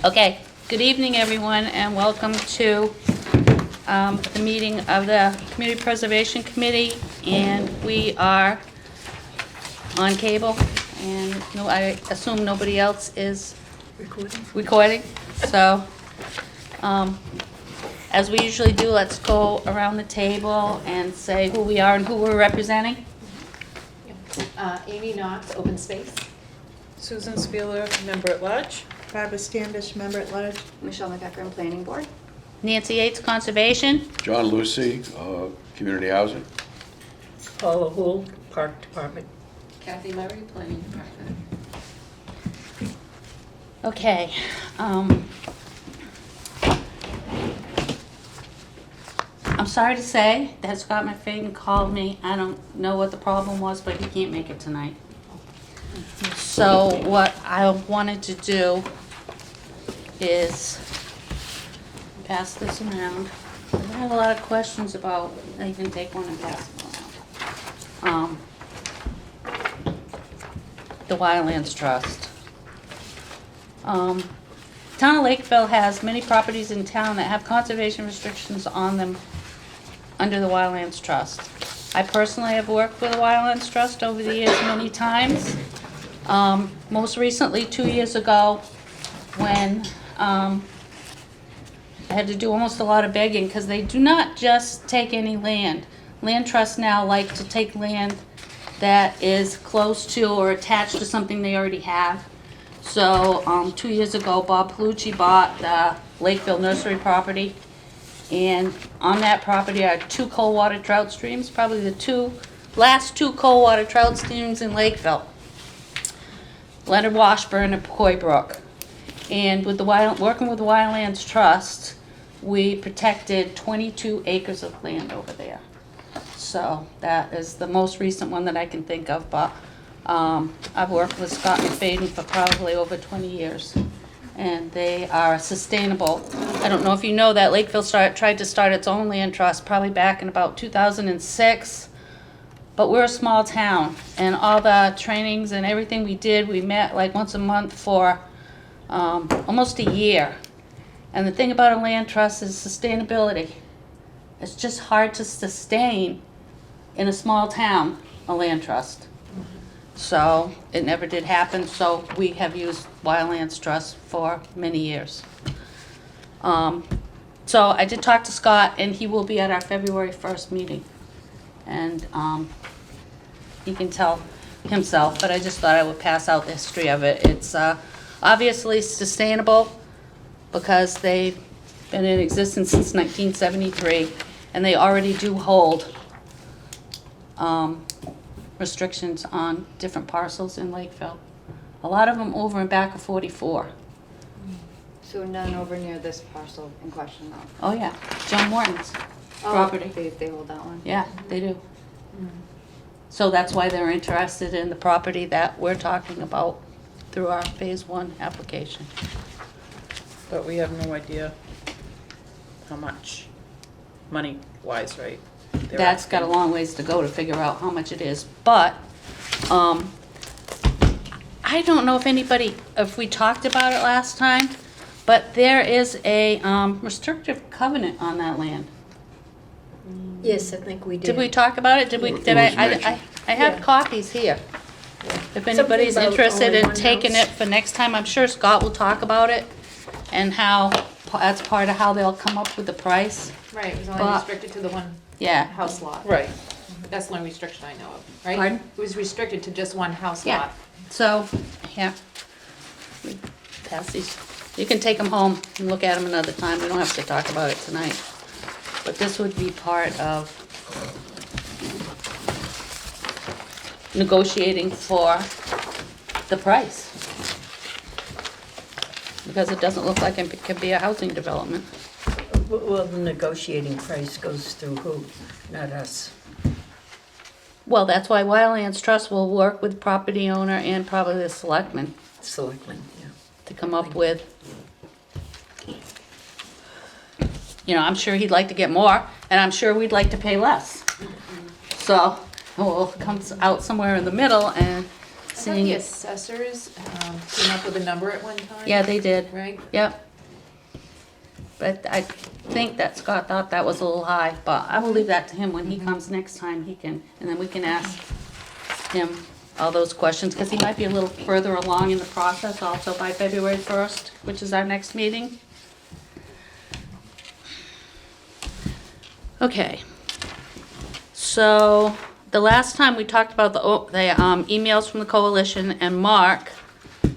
Okay, good evening, everyone, and welcome to the meeting of the Community Preservation Committee. And we are on cable, and no, I assume nobody else is recording. So, as we usually do, let's go around the table and say who we are and who we're representing. Amy Knox, Open Space. Susan Spieler, member at large. Barbara Standish, member at large. Michelle McEachran, Planning Board. Nancy Yates, Conservation. John Lucy, Community Housing. Paula Houle, Park Department. Kathy Murray, Planning Department. Okay. I'm sorry to say that Scott McFadden called me. I don't know what the problem was, but he can't make it tonight. So what I wanted to do is pass this around. I have a lot of questions about, I can take one and pass it around. The Wildlands Trust. Town of Lakeville has many properties in town that have conservation restrictions on them under the Wildlands Trust. I personally have worked with the Wildlands Trust over the years many times. Most recently, 2 years ago, when I had to do almost a lot of begging, because they do not just take any land. Land trusts now like to take land that is close to or attached to something they already have. So 2 years ago, Bob Palucci bought the Lakeville nursery property, and on that property are 2 cold water trout streams, probably the last two cold water trout streams in Lakeville. Leonard Washburn and Coy Brook. And with working with the Wildlands Trust, we protected 22 acres of land over there. So that is the most recent one that I can think of, but I've worked with Scott McFadden for probably over 20 years. And they are sustainable. I don't know if you know that Lakeville tried to start its own land trust probably back in about 2006. But we're a small town, and all the trainings and everything we did, we met like once a month for almost a year. And the thing about a land trust is sustainability. It's just hard to sustain in a small town, a land trust. So it never did happen, so we have used Wildlands Trust for many years. So I did talk to Scott, and he will be at our February 1st meeting. And he can tell himself, but I just thought I would pass out the history of it. It's obviously sustainable because they've been in existence since 1973, and they already do hold restrictions on different parcels in Lakeville. A lot of them over and back of 44. So none over near this parcel in question though? Oh yeah, John Morton's property. They hold that one? Yeah, they do. So that's why they're interested in the property that we're talking about through our phase 1 application. But we have no idea how much, money-wise, right? They're That's got a asking. long ways to go to figure out how much it is, but I don't know if we talked about it last time, but there is a restrictive covenant on that land. Yes, I think we did. Did we talk about it? Did It was I mentioned. have Yeah. copies here. If anybody's about interested only in one taking house. it for next time, I'm sure Scott will talk about it and how that's part of how they'll come up with the price. Right, it was only But- restricted to the one Yeah. house lot. Right. That's the only restriction I know of, right? Pardon? It was restricted to just one house Yeah. lot. So, yeah. We pass these. You can take them home and look at them another time. We don't have to talk about it tonight. But this would be part of negotiating for the price. Because it doesn't look like it could be a housing development. Well, the negotiating price goes through who? Not us. Well, that's why Wildlands Trust will work with property owner and probably the selectmen Selectmen, yeah. to come up with, I'm sure he'd like to get more, and I'm sure we'd like to pay less. So we'll come out somewhere in the middle and thought the assessors came up with a number at one time. Yeah, they did. Right? Yep. But I think that Scott thought that was a little high, but I will leave that to him when he comes next time, he can, and then we can ask him all those questions, because he might be a little further along in the process also by February 1st, which is our next meeting. Okay. So, the last time we talked about the emails from the coalition, and Mark,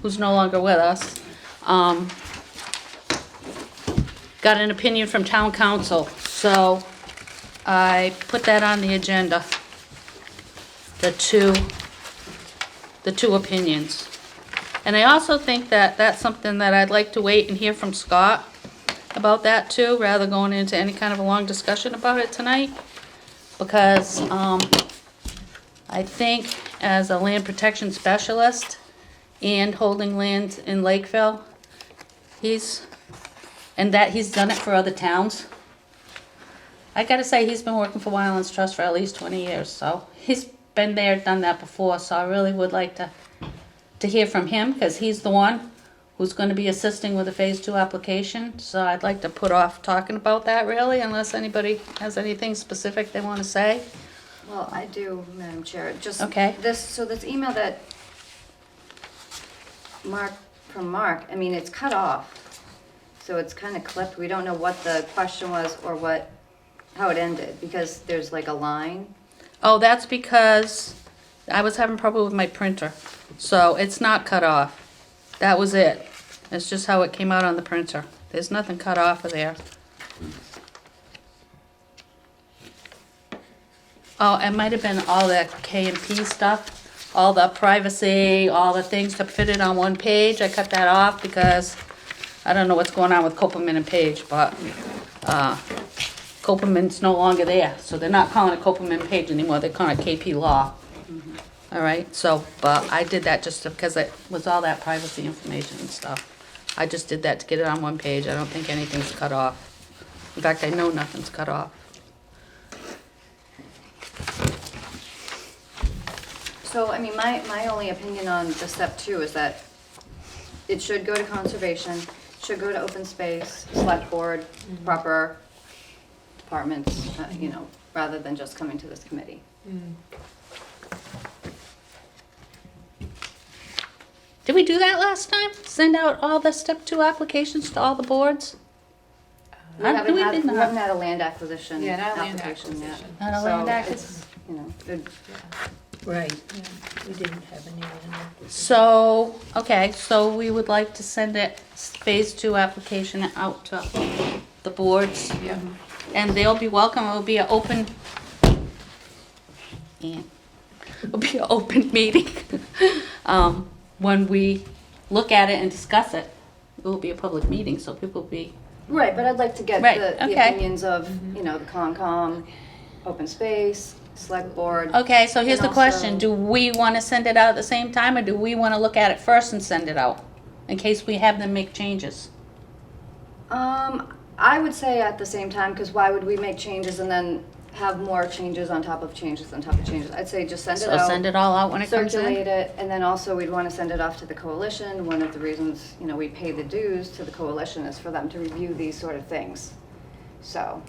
who's no longer with us, got an opinion from town council, so I put that on the agenda. The two opinions. And I also think that that's something that I'd like to wait and hear from Scott about that too, rather going into any kind of a long discussion about it tonight. Because, I think as a land protection specialist and holding land in Lakeville, he's done it for other towns. I gotta say, he's been working for Wildlands Trust for at least 20 years, so he's been there, done that before, so I really would like to hear from him, because he's the one who's gonna be assisting with the Phase 2 application, so I'd like to put off talking about that really, unless anybody has anything specific they wanna say. Well, I do, Madam Chair, just Okay. this email that Mark, I mean, it's cut off. So it's kind of clipped. We don't know what the question was or how it ended, because there's like a line. Oh, that's because I was having trouble with my printer, so it's not cut off. That was it. It's just how it came out on the printer. There's nothing cut off of there. Oh, it might have been all the K and P stuff, all the privacy, all the things to fit it on one page. I cut that off because I don't know what's going on with Copeland and Page, but Copeland's no longer there, so they're not calling it Copeland and Page anymore. They're calling it KP Law. All right, so, but I did that just because it was all that privacy information and stuff. I just did that to get it on one page. I don't think anything's cut off. In fact, I know nothing's cut off. So, I mean, my only opinion on the step 2 is that it should go to conservation, should go to open space, select board, proper departments, you know, rather than just coming to this committee. Did we do that last time? Send out all the step 2 applications to all the boards? We I- haven't we had, did we not. haven't had a land acquisition Yeah, not a land application yet. acquisition. Not a So land it's, acquisition. you know, it- Right, we didn't have any land. So, okay, so we would like to send it, Phase 2 application out to the boards. Yeah. And they'll be welcome. It'll be an open, it'll be an open meeting. When we look at it and discuss it, it will be a public meeting, so people will be, right, but I'd like to get Right, the okay. opinions of, you know, the Concom, open space, select board. okay, so here's And the question. also- Do we want to send it out at the same time, or do we want to look at it first and send it out? In case we have them make changes? I would say at the same time, because why would we make changes and then have more changes on top of changes on top of changes? I'd say just send it So out. send it all out when it comes Circulate in? it, and then also we'd want to send it off to the coalition. One of the reasons, you know, we pay the dues to the coalition is for them to review these sort of things. So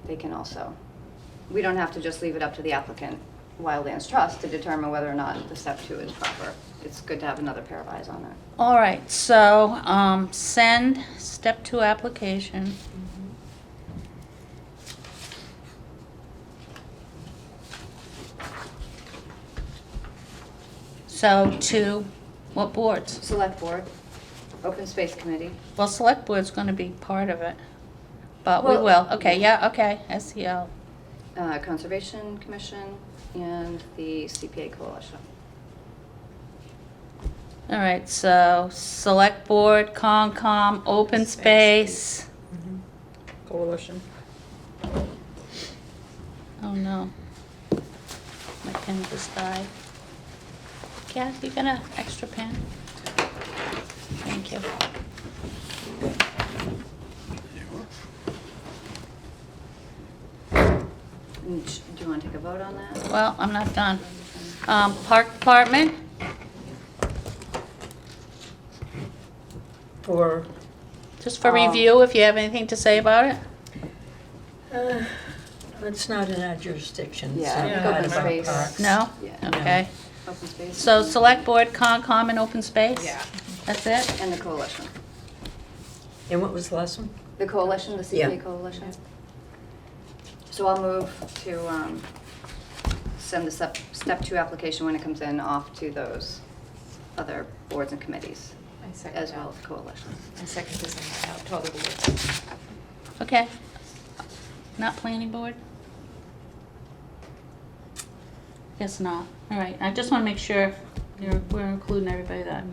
they can also, we don't have to just leave it up to the applicant, Wildlands Trust, to determine whether or not the step 2 is proper. It's good to have another pair of eyes on it. All right, so, send step 2 application. So to what boards? Select board, open space committee. Well, select board's gonna be part of it, but we Well- will, okay, yeah, okay, SEL. Conservation Commission, and the CPA Coalition. All right, so select board, Concom, open space. Coalition. Oh no. My pen just died. Kath, you got an extra pen? Thank you. And do you want to take a vote on that? Well, I'm not done. Park department, For, Just for review, if you have anything to say about it? it's not in our jurisdiction, so. Yeah, Yeah, part open of our space. parks. No? Yeah. Okay. Open space. So select board, Concom, and open space? Yeah. That's it? And the coalition. And what was the last one? The coalition, the CPA Yeah. coalition. So I'll move to send the step 2 application when it comes in off to those other boards and committees, I second as that. well as coalitions. I second this out to all the boards. Okay. Not planning board? Guess not. All right, I just want to make sure we're including everybody that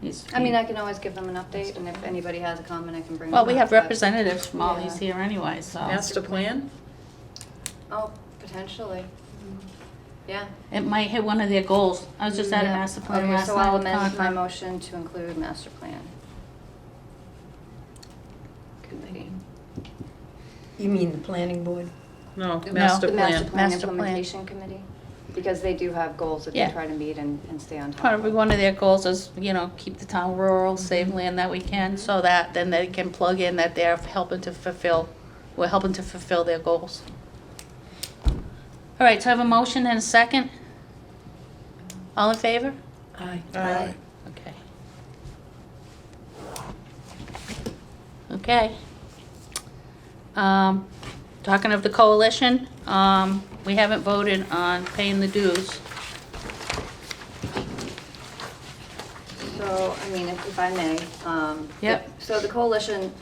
needs to be. I mean, I can always give them an update, and if anybody has a comment, I can bring them Well, up. we have but- representatives from all Yeah. these here anyway, so. Master plan? Oh, potentially. Yeah. It might hit one of their goals. I was just at a Yeah. master plan Okay, last so night I'll with amend my Concom. motion to include master plan committee. You mean the planning board? No, The master The master plan. plan Master plan. implementation committee, because they do have goals that they Yeah. try to meet and stay on top Probably of. one of their goals is, keep the town rural, save land that we can, so that then they can plug in that we're helping to fulfill their goals. All right, so I have a motion and a second. All in favor? Aye. Aye. Okay. Okay. Talking of the coalition, we haven't voted on paying the dues. So, I mean, if I may. Yep. So the coalition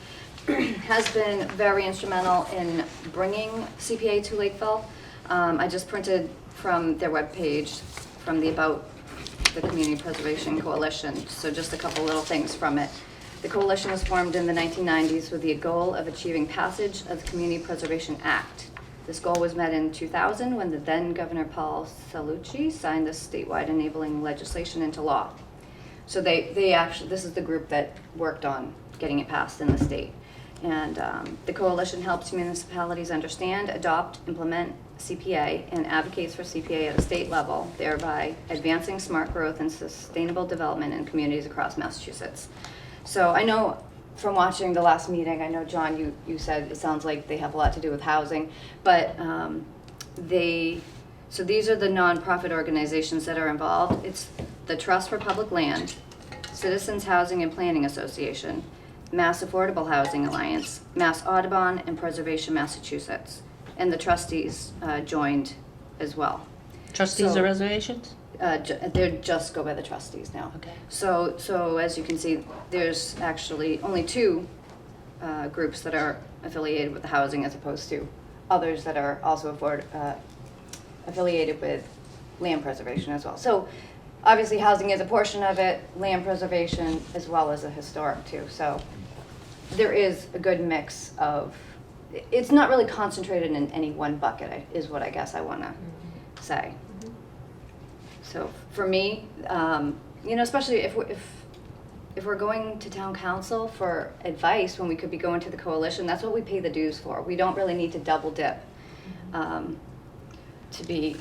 has been very instrumental in bringing CPA to Lakeville. I just printed from their webpage, from the About the Community Preservation Coalition, so just a couple little things from it. The coalition was formed in the 1990s with the goal of achieving passage of the Community Preservation Act. This goal was met in 2000 when the then Governor Paul Cellucci signed the statewide enabling legislation into law. So they actually, this is the group that worked on getting it passed in the state. And the coalition helps municipalities understand, adopt, implement CPA, and advocates for CPA at a state level, thereby advancing smart growth and sustainable development in communities across Massachusetts. So I know from watching the last meeting, I know, John, you said it sounds like they have a lot to do with housing, but so these are the nonprofit organizations that are involved. It's the Trust for Public Land, Citizens Housing and Planning Association, Mass Affordable Housing Alliance, Mass Audubon, and Preservation Massachusetts. And the trustees joined as well. Trustees So- of reservations? They're just go by the trustees now. Okay. So as you can see, there's actually only 2 groups that are affiliated with the housing as opposed to others that are also affiliated with land preservation as well. So obviously housing is a portion of it, land preservation as well as a historic too. So there is a good mix of, it's not really concentrated in any one bucket is what I guess I want to say. So for me, especially if we're going to town council for advice when we could be going to the coalition, that's what we pay the dues for. We don't really need to double dip to be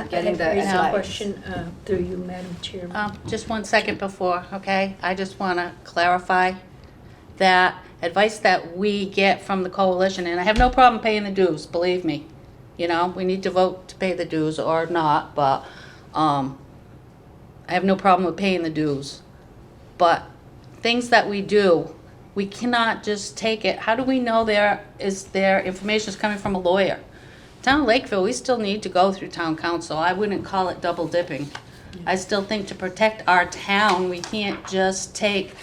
getting the I have a advice. question through you, Madam Chair. Just 1 second before, okay? I just want to clarify that advice that we get from the coalition, and I have no problem paying the dues, believe me. We need to vote to pay the dues or not, but I have no problem with paying the dues. But things that we do, we cannot just take it. How do we know their information is coming from a lawyer? Town of Lakeville, we still need to go through town council. I wouldn't call it double dipping. I still think to protect our town, we can't just take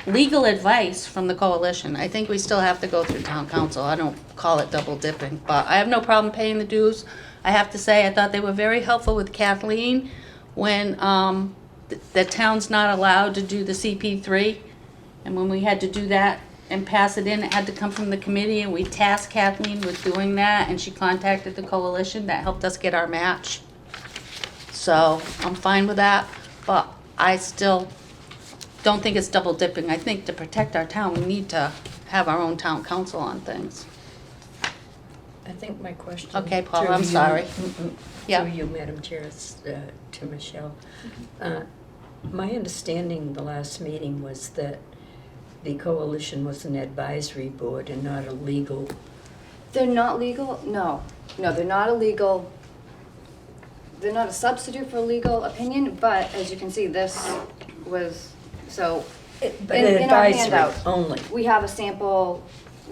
legal advice from the coalition. I think we still have to go through town council. I don't call it double dipping, but I have no problem paying the dues. I have to say, I thought they were very helpful with Kathleen when the town's not allowed to do the CP3. And when we had to do that and pass it in, it had to come from the committee, and we tasked Kathleen with doing that, and she contacted the coalition. That helped us get our match. So I'm fine with that, but I still don't think it's double dipping. I think to protect our town, we need to have our own town council on things. I think my question. Okay, Paula, through I'm you- sorry. Through Yeah. you, Madam Chair, is to Michelle. My understanding the last meeting was that the coalition was an advisory board and not a legal. They're not legal? No, they're not a legal, they're not a substitute for legal opinion, but as you can see, this was, so, But in our advisory handout, only. we have a sample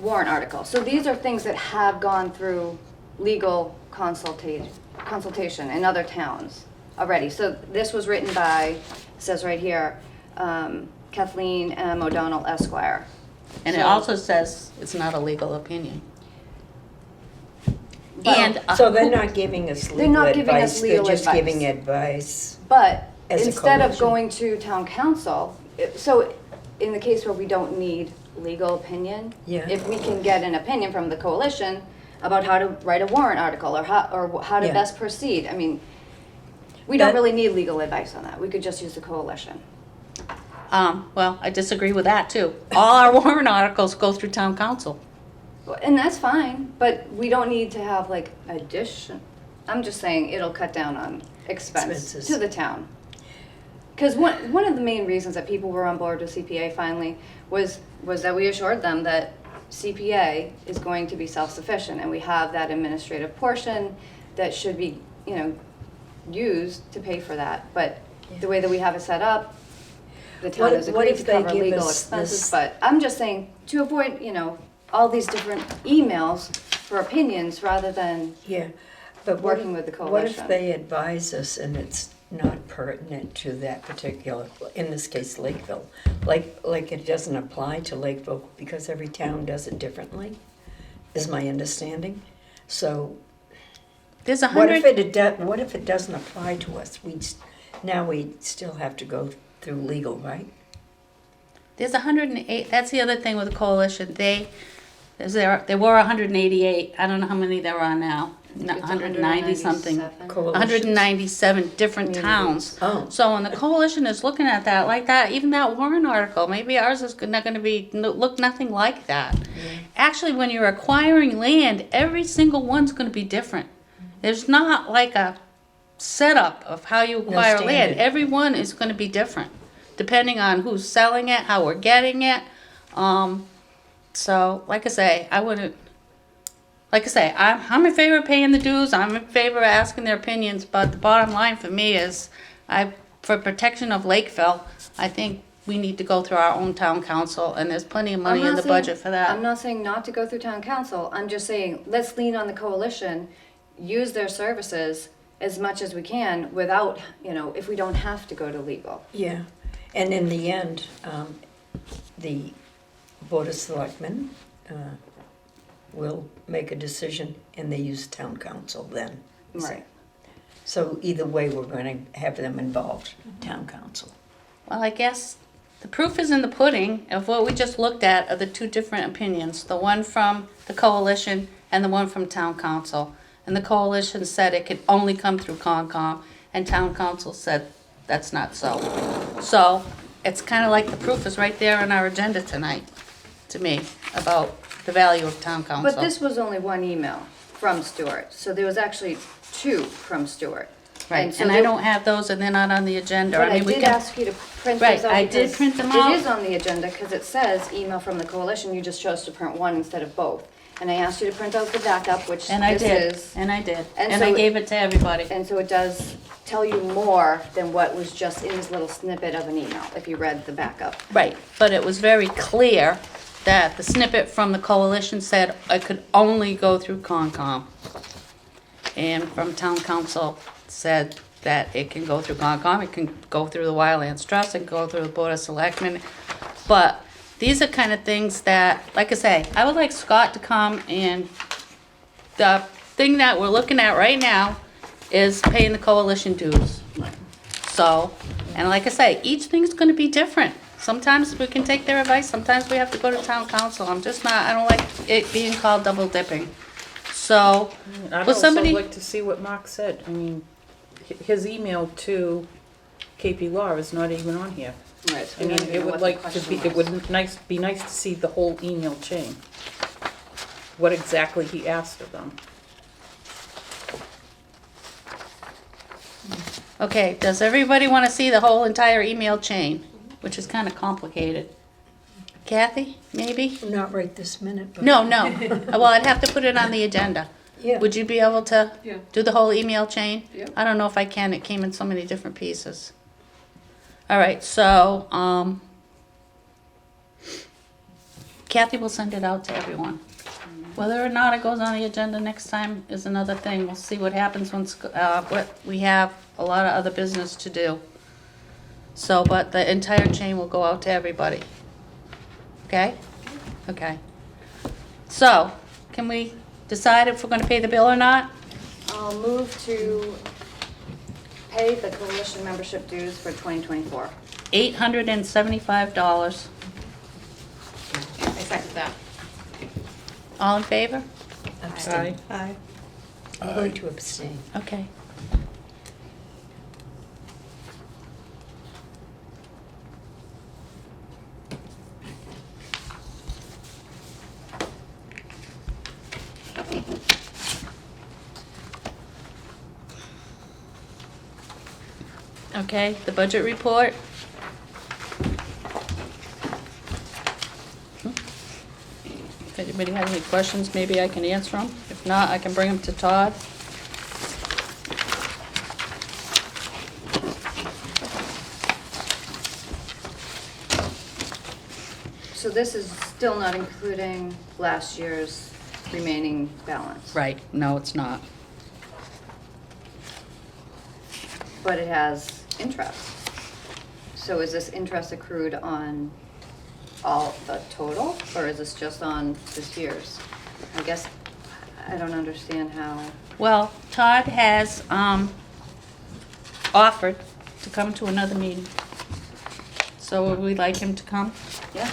warrant article. So these are things that have gone through legal consultation in other towns already. So this was written by, it says right here, Kathleen M. O'Donnell Esquire. And it So- also says it's not a legal opinion. But- And So they're not giving us They're legal not giving us advice, legal they're just advice. giving advice. But As a instead of coalition. going to town council, so in the case where we don't need legal opinion, Yeah. if we can get an opinion from the coalition about how to write a warrant article or how to Yeah. best proceed, I mean, we don't That- really need legal advice on that. We could just use the coalition. Well, I disagree with that too. All our warrant articles go through town council. And that's fine, but we don't need to have like I'm just saying it'll cut down on Expenses. to the town. Because one of the main reasons that people were on board with CPA finally was that we assured them that CPA is going to be self-sufficient, and we have that administrative portion that should be, used to pay for that. But the way that we have it set up, the town What- has what agreed if to they cover give legal us expenses. this- But I'm just saying, to avoid, all these different emails for opinions rather than, Yeah, but what Working with the What if coalition. they advise us and it's not pertinent to that particular, in this case Lakeville? Like it doesn't apply to Lakeville because every town does it differently, is my understanding. So There's a what if hundred, what if it doesn't apply to us? Now we still have to go through legal, right? there's 108, that's the other thing with the coalition. There were 188, I don't know how many there are now. it's 190 something. 197. Coalitions. 197 different towns. Oh. So when the coalition is looking at that, like that, even that Warren article, maybe ours is not going to look nothing like that. Actually, when you're acquiring land, every single one's going to be different. There's not like a setup of how you acquire land. standard. Every one is going to be different, depending on who's selling it, how we're getting it. So, like I say, I'm in favor of paying the dues. I'm in favor of asking their opinions. But the bottom line for me is, for protection of Lakeville, I think we need to go through our own town council, and there's plenty of money I'm in not the saying- budget for that. I'm not saying not to go through town council, I'm just saying, let's lean on the coalition, use their services as much as we can without, if we don't have to go to legal. Yeah, and in the end, the Board of Selectmen will make a decision and they use town council then. Right. So either way, we're going to have them involved, town council. Well, I guess the proof is in the pudding of what we just looked at are the two different opinions, the one from the coalition and the one from town council. And the coalition said it could only come through Concom, and town council said that's not so. So it's kind of like the proof is right there on our agenda tonight, to me, about the value of town council. But this was only one email from Stuart, so there was actually two from Stuart. Right, so and I there- don't have those, and they're not on the agenda. But I mean, we did can- ask you to print Right, those out. I did because print them out. It is on the agenda because it says email from the coalition, you just chose to print one instead of both. And I asked you to print out the backup, which And I this did, is. and I did, And and so I it- gave it to everybody. And so it does tell you more than what was just in this little snippet of an email, if you read the backup. Right, but it was very clear that the snippet from the coalition said I could only go through Concom. And from town council said that it can go through Concom, it can go through the Wildlands Trust, and go through the Board of Selectmen. But these are kind of things that, like I say, I would like Scott to come, and the thing that we're looking at right now is paying the coalition dues. So, and like I say, each thing's gonna be different. Sometimes we can take their advice, sometimes we have to go to town council. I don't like it being called double dipping. So, I'd will also somebody, like to see what Mark said. I mean, his email to KP Law is not even on here. Right. so I we mean, don't even it know would what the like to question be, it was. would be nice to see the whole email chain. What exactly he asked of them. Okay, does everybody want to see the whole entire email chain, which is kind of complicated? Kathy, maybe? Not right this minute, but. No, no. Well, I'd have to put it on the agenda. Yeah. Would you be able to Yeah. do the whole email chain? Yeah. I don't know if I can. It came in so many different pieces. All right, so Kathy will send it out to everyone. Whether or not it goes on the agenda next time is another thing. We'll see what happens once we have a lot of other business to do. So, but the entire chain will go out to everybody. Okay? Okay. So, can we decide if we're gonna pay the bill or not? I'll move to pay the coalition membership dues for 2024. $875. I second that. All in favor? Abstain. Aye. I'm going to abstain. Okay. Okay, the budget report. If anybody has any questions, maybe I can answer them. If not, I can bring them to Todd. So this is still not including last year's remaining balance. Right, no, it's not. But it has interest. So is this interest accrued on all the total, or is this just on this year's? I guess, I don't understand how, Well, Todd has offered to come to another meeting. So would we like him to come yeah?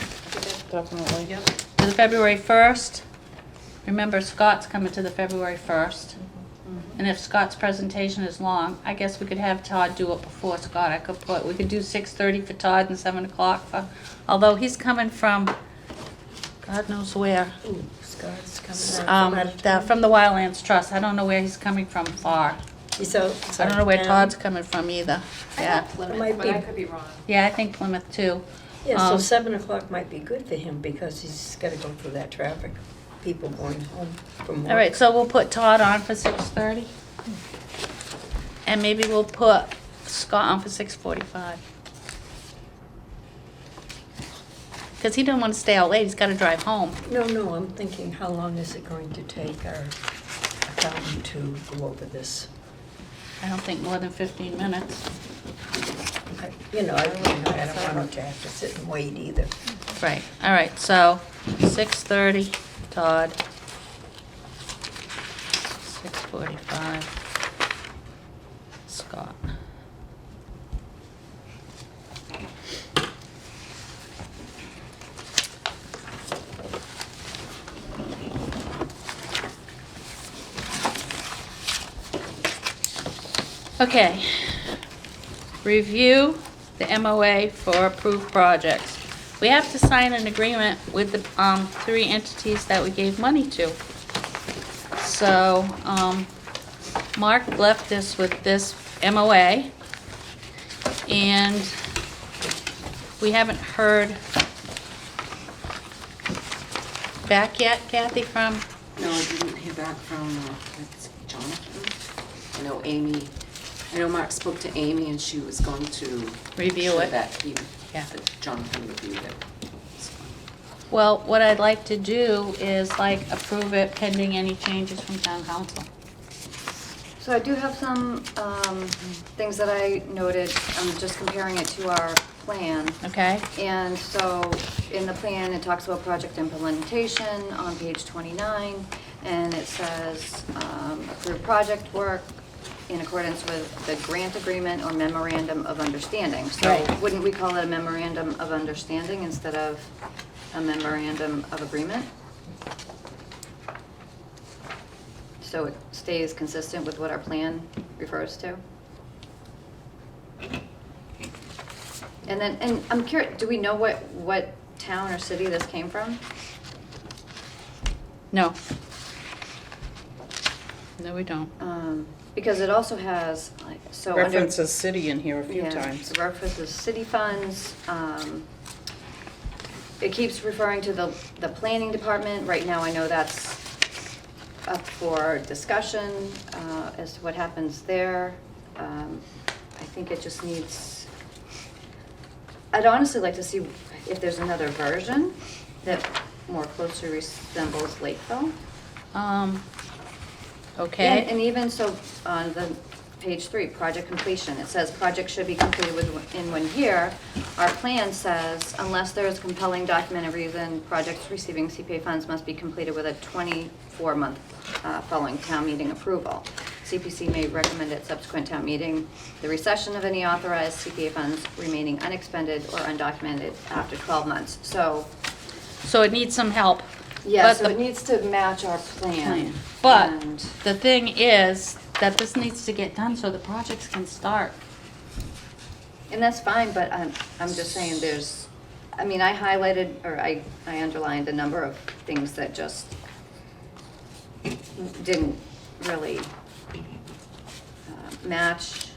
Definitely. Yep. to the February 1st? Remember, Scott's coming to the February 1st. And if Scott's presentation is long, I guess we could have Todd do it before Scott. We could do 6:30 for Todd and 7 o'clock for, although he's coming from, God knows where. Ooh, Scott's coming out from out of town. From the Wildlands Trust. I don't know where he's coming from far. He's out. I don't know where Todd's coming from either. Yeah, Plymouth, might but be- I could be wrong. yeah, I think Plymouth too. Yeah, so Um, 7 o'clock might be good for him because he's gotta go through that traffic. People going home from work. All right, so we'll put Todd on for 6:30. And maybe we'll put Scott on for 6:45. Because he didn't want to stay out late, he's got to drive home. No, I'm thinking, how long is it going to take our accountant to go over this? I don't think more than 15 minutes. I don't want to have to sit and wait either. Right, all right, so 6:30, Todd. 6:45, Scott. Okay. Review the MOA for approved projects. We have to sign an agreement with the 3 entities that we gave money to. So, Mark left us with this MOA, and we haven't heard back yet, Kathy, from, No, I didn't hear back from, it's Jonathan. I know Amy, I know Mark spoke to Amy and she was going to. Review ensure it. That he, Yeah. that Jonathan reviewed it. well, what I'd like to do is like approve it pending any changes from town council. So I do have some things that I noted, I'm just comparing it to our plan. Okay? And so in the plan, it talks about project implementation on page 29, and it says approve project work in accordance with the grant agreement or memorandum of understanding. So Right. wouldn't we call it a memorandum of understanding instead of a memorandum of agreement? So it stays consistent with what our plan refers to? And then, and I'm curious, do we know what town or city this came from? No. No, we don't. Because it also has, like, so under. References city in here a few Yeah, times. it references city funds. It keeps referring to the planning department. Right now, I know that's up for discussion as to what happens there. I think it just needs, I'd honestly like to see if there's another version that more closely resembles Lakeville. Okay. And even so, on the page 3, project completion, it says project should be completed within 1 year. Our plan says, unless there is compelling documented reason, projects receiving CPA funds must be completed with a 24-month following town meeting approval. CPC may recommend at subsequent town meeting the recession of any authorized CPA funds remaining unexpended or undocumented after 12 months. So it needs some help. Yeah, But so the it needs to match our plan. But And- the thing is that this needs to get done so the projects can start. And that's fine, but I'm just saying there's, I mean, I highlighted, or I underlined a number of things that just didn't really match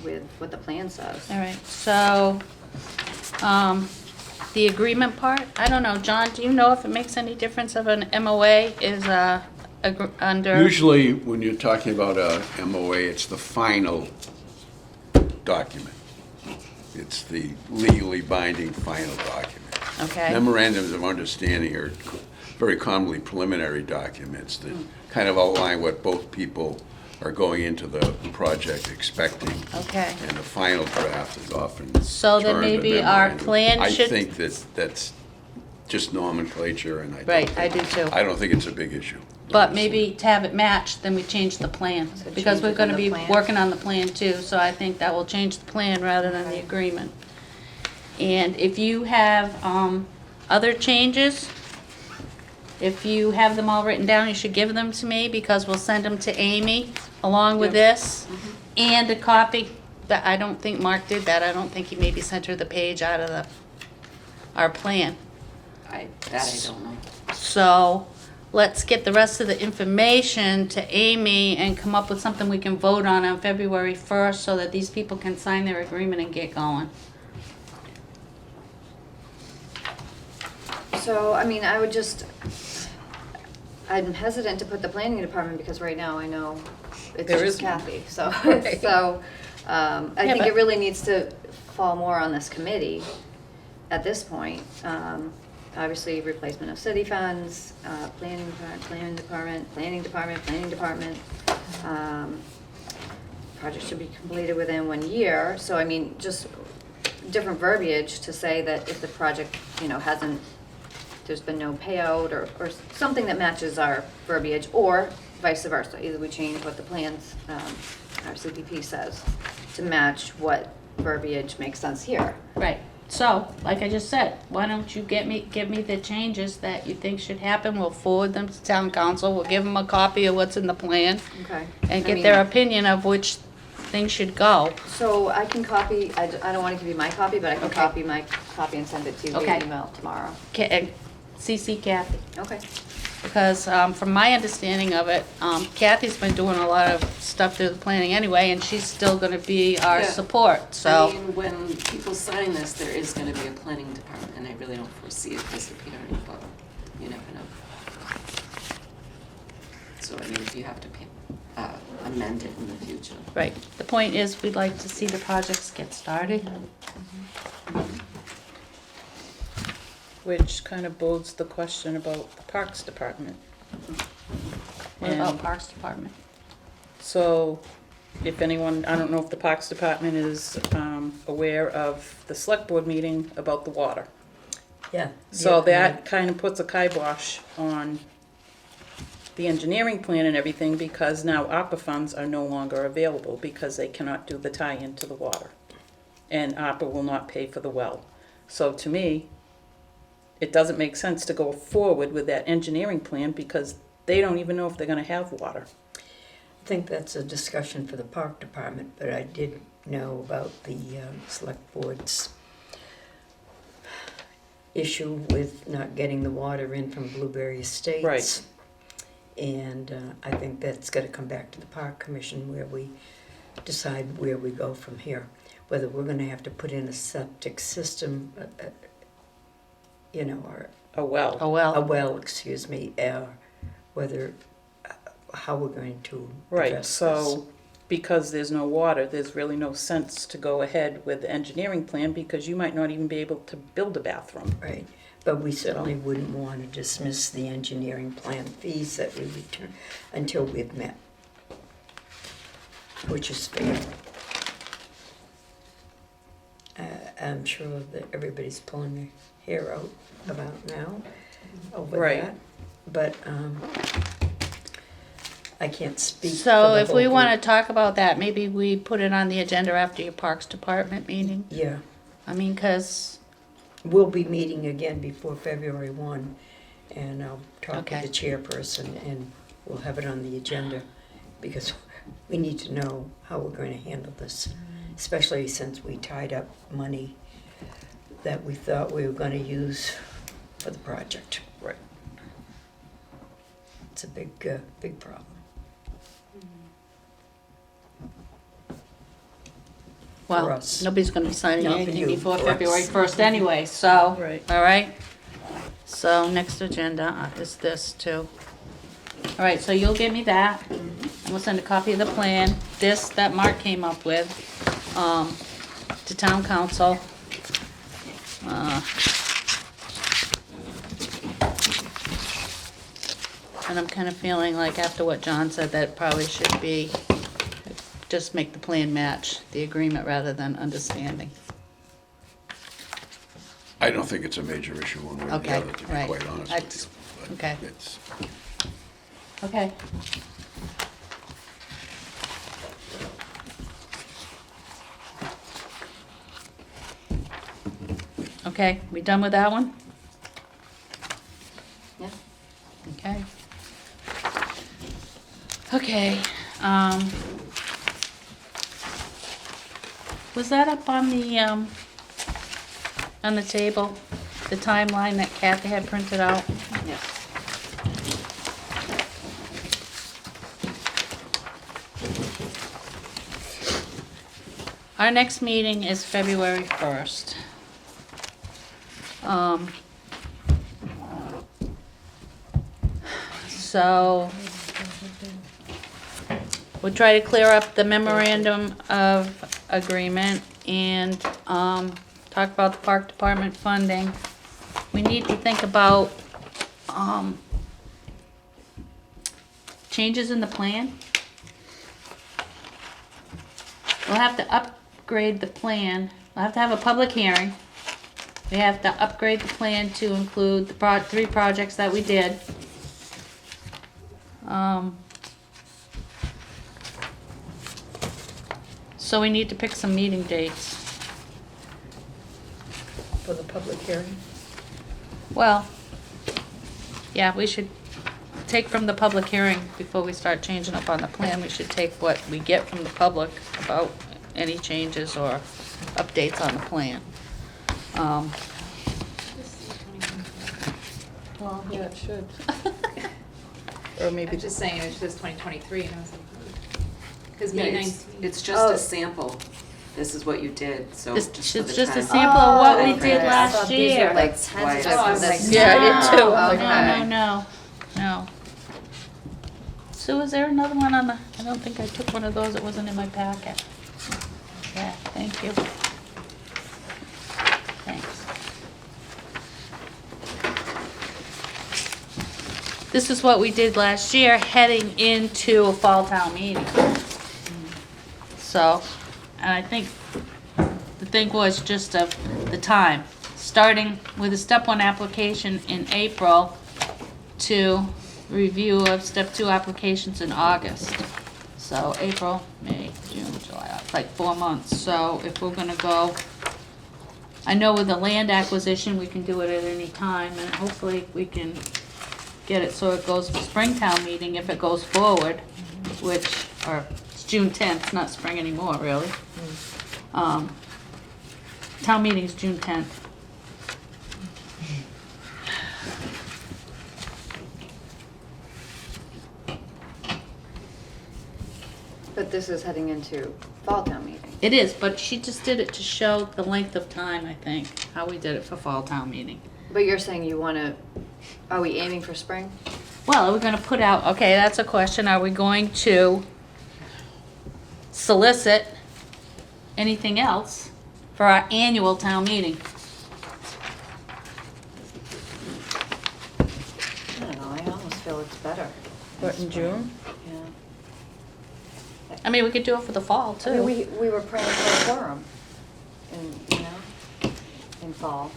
with what the plan says. All right, so, the agreement part, I don't know, John, do you know if it makes any difference if an MOA is, under? Usually, when you're talking about a MOA, it's the final document. It's the legally binding final document. Okay. Memorandums of understanding are very commonly preliminary documents that kind of outline what both people are going into the project expecting. Okay. And the final draft is often So then termed a maybe our memorandum. plan should- I think that's just nomenclature, and Right, I do too. I don't think it's a big issue. But maybe to have it matched, then we change the plan. So Because change we're it gonna on the be plan. working on the plan too, so I think that will change the plan rather than the Okay. agreement. And if you have, other changes, if you have them all written down, you should give them to me, because we'll send them to Amy along with this. And a copy, that, I don't think Mark did that, I don't think he maybe sent her the page out of our plan. I don't know. So, let's get the rest of the information to Amy and come up with something we can vote on February 1st so that these people can sign their agreement and get going. So, I mean, I would just, I'm hesitant to put the planning department because right now I know it's There just is none. Kathy, so, Right. so, I Yeah, think but- it really needs to fall more on this committee at this point. Obviously, replacement of city funds, planning department. Project should be completed within 1 year, so I mean, just different verbiage to say that if the project, hasn't, there's been no payout or something that matches our verbiage, or vice versa. Either we change what the plans, our CPP says, to match what verbiage makes sense here. Right, so, like I just said, why don't you give me the changes that you think should happen, we'll forward them to town council, we'll give them a copy of what's in the plan, Okay. and I get mean, their opinion of which things should go. So I can copy, I don't want to give you my copy, but I can Okay. copy my copy and send it to you via Okay. email tomorrow. CC Kathy. Okay. Because from my understanding of it, Kathy's been doing a lot of stuff through the planning anyway, and she's still gonna be our Yeah. support, I so. mean, when people sign this, there is gonna be a planning department, and I really don't foresee it disappearing, but you never know. So, I mean, if you have to amend it in the future. Right, the point is, we'd like to see the projects get started. Which kind of bodes the question about the Parks Department. What about And Parks Department? so, if anyone, I don't know if the Parks Department is aware of the select board meeting about the water. Yeah. So yeah, that kind of puts a kibosh on the engineering plan and everything, because now ARPA funds are no longer available because they cannot do the tie-in to the water. And ARPA will not pay for the well. So to me, it doesn't make sense to go forward with that engineering plan because they don't even know if they're gonna have water. I think that's a discussion for the park department, but I did know about the select board's issue with not getting the water in from Blueberry Estates. Right. And I think that's gotta come back to the Park Commission where we decide where we go from here. Whether we're gonna have to put in a septic system, you know, or A well. Oh, well. a well, excuse me, whether, how we're going to Right, address so because there's no water, there's really no sense to go ahead with the engineering plan because you might not even be able to build a bathroom. this. Right, but we certainly wouldn't want to dismiss the engineering plan fees that we return until we've met, which is fair. I'm sure that everybody's pulling their hair out about now over Right. that, but I can't speak for the So if we whole wanna group. talk about that, maybe we put it on the agenda after your Parks Department meeting? Yeah, I mean, 'cause, we'll be meeting again before February 1, and I'll talk Okay. with the chairperson, and we'll have it on the agenda, because we need to know how we're going to handle this, especially since we tied up money that we thought we were going to use for the project. Right. It's a big, big problem. well, us. nobody's gonna be signing Not for anything you, before for February us. 1st anyway, so. Right. All right? So next agenda is this too. All right, so you'll give me that, and we'll send a copy of the plan, this that Mark came up with, to town council. And I'm kinda feeling like after what John said, that probably should be, just make the plan match the agreement rather than understanding. I don't think it's a major issue one way or the Okay, other, to be right. quite honest I- with you. But okay. it's- Okay. Okay, we done with that one? Yeah. Okay. Okay, was that up on the table, the timeline that Kathy had printed out? Yes. Our next meeting is February 1st. So, we'll try to clear up the memorandum of agreement and, talk about the park department funding. We need to think about, changes in the plan. We'll have to upgrade the plan. We'll have to have a public hearing. We have to upgrade the plan to include the 3 projects that we did. So we need to pick some meeting dates. For the public hearing? Well, yeah, we should take from the public hearing before we start changing up on the plan. We should take what we get from the public about any changes or updates on the plan. Well, yeah, it should. Or maybe I'm just saying, it says 2023, and I was like, because Yeah, May it's 19th. it's just Oh. a sample. This is what you did, so It's just for the just a time. sample of what we Oh, did okay. I last thought these were year. like That's why tentative it's- for Oh, this. Yeah, I did too. No, Okay. no. Sue, is there another one on the, I don't think I took one of those, it wasn't in my packet. Yeah, thank you. Thanks. This is what we did last year, heading into a fall town meeting. So, and I think the thing was just of the time, starting with a step 1 application in April to review of step 2 applications in August. So April, May, June, July, it's like 4 months. So if we're gonna go, I know with the land acquisition, we can do it at any time, and hopefully we can get it so it goes to Springtown meeting if it goes forward, which, or it's June 10th, not spring anymore, really. Town meeting's June 10th. But this is heading into fall town meeting. It is, but she just did it to show the length of time, I think, how we did it for fall town meeting. But you're saying you wanna, are we aiming for spring? Well, are we gonna put out, okay, that's a question, are we going to solicit anything else for our annual town meeting? I don't know, I almost feel it's better. What, in June? Yeah. I mean, we could do it for the fall, I mean, too. we were praying for a quorum in, in fall.